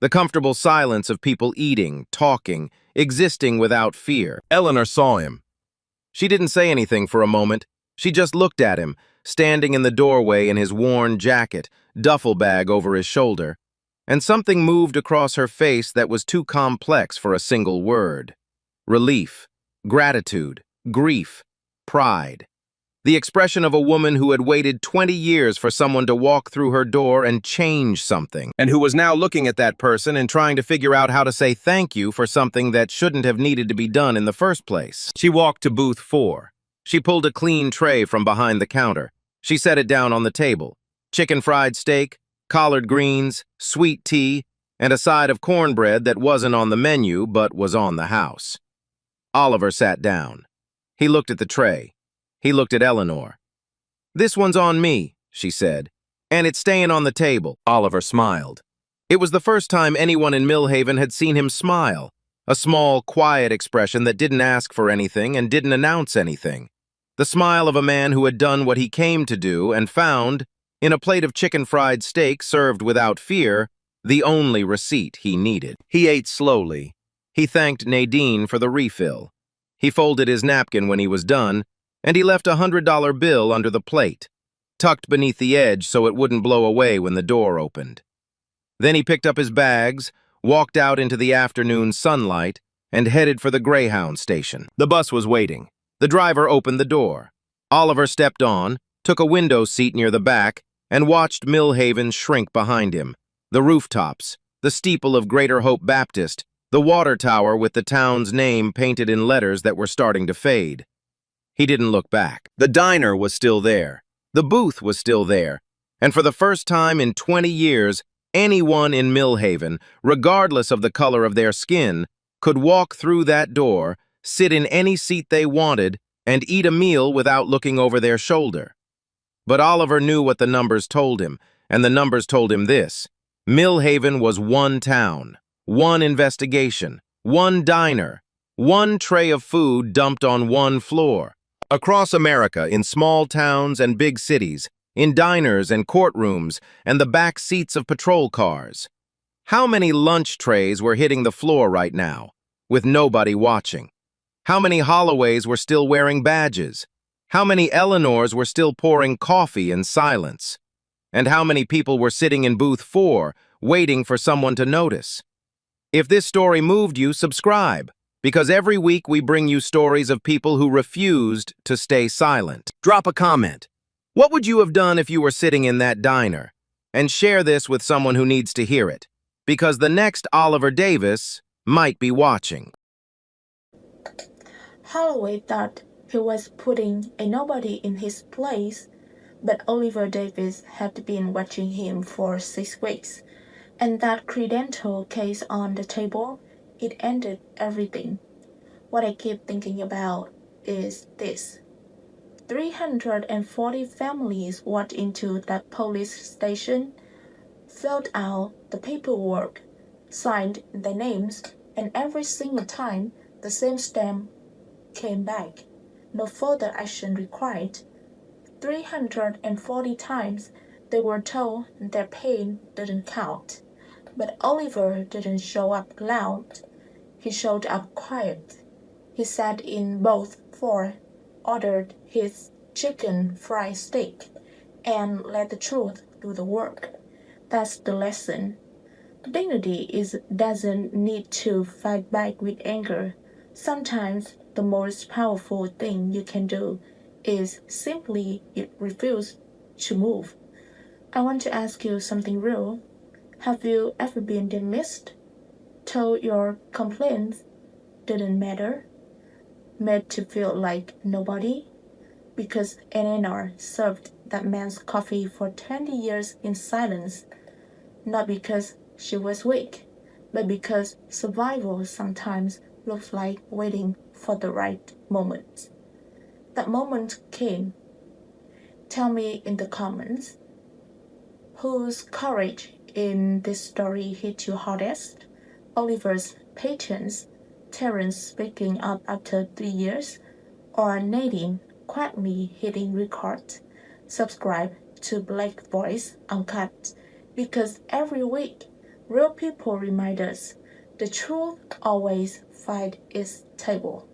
The comfortable silence of people eating, talking, existing without fear. Eleanor saw him. She didn't say anything for a moment. She just looked at him, standing in the doorway in his worn jacket, duffel bag over his shoulder, and something moved across her face that was too complex for a single word. Relief, gratitude, grief, pride. The expression of a woman who had waited 20 years for someone to walk through her door and change something, and who was now looking at that person and trying to figure out how to say thank you for something that shouldn't have needed to be done in the first place. She walked to booth 4. She pulled a clean tray from behind the counter. She set it down on the table. Chicken fried steak, collard greens, sweet tea, and a side of cornbread that wasn't on the menu but was on the house. Oliver sat down. He looked at the tray. He looked at Eleanor. "This one's on me," she said, "and it's staying on the table." Oliver smiled. It was the first time anyone in Millhaven had seen him smile, a small, quiet expression that didn't ask for anything and didn't announce anything. The smile of a man who had done what he came to do and found, in a plate of chicken fried steak served without fear, the only receipt he needed. He ate slowly. He thanked Nadine for the refill. He folded his napkin when he was done, and he left a $100 bill under the plate, tucked beneath the edge so it wouldn't blow away when the door opened. Then he picked up his bags, walked out into the afternoon sunlight, and headed for the Greyhound station. The bus was waiting. The driver opened the door. Oliver stepped on, took a window seat near the back, and watched Millhaven shrink behind him. The rooftops, the steeple of Greater Hope Baptist, the water tower with the town's name painted in letters that were starting to fade. He didn't look back. The diner was still there. The booth was still there. And for the first time in 20 years, anyone in Millhaven, regardless of the color of their skin, could walk through that door, sit in any seat they wanted, and eat a meal without looking over their shoulder. But Oliver knew what the numbers told him, and the numbers told him this: Millhaven was one town, one investigation, one diner, one tray of food dumped on one floor. Across America, in small towns and big cities, in diners and courtrooms and the back seats of patrol cars, how many lunch trays were hitting the floor right now, with nobody watching? How many Holloways were still wearing badges? How many Eleanors were still pouring coffee in silence? And how many people were sitting in booth 4, waiting for someone to notice? If this story moved you, subscribe. Because every week we bring you stories of people who refused to stay silent. Drop a comment. What would you have done if you were sitting in that diner? And share this with someone who needs to hear it. Because the next Oliver Davis might be watching. Holloway thought he was putting a nobody in his place, but Oliver Davis had been watching him for 6 weeks, and that credential case on the table, it ended everything. What I keep thinking about is this. 340 families walked into that police station, filled out the paperwork, signed their names, and every single time the same stamp came back. No further action required. 340 times they were told their pain didn't count. But Oliver didn't show up loud. He showed up quiet. He sat in booth 4, ordered his chicken fried steak, and let the truth do the work. That's the lesson. Dignity doesn't need to fight back with anger. Sometimes the most powerful thing you can do is simply refuse to move. I want to ask you something real. Have you ever been dismissed? Told your complaints didn't matter? Made to feel like nobody? Because NNR served that man's coffee for 20 years in silence. Not because she was weak, but because survival sometimes looks like waiting for the right moment. That moment came. Tell me in the comments, whose courage in this story hit you hardest? Oliver's patience, Terrence speaking up after 3 years, or Nadine quietly hitting record? Subscribe to Black Voice Uncut, because every week, real people remind us the truth always finds its table.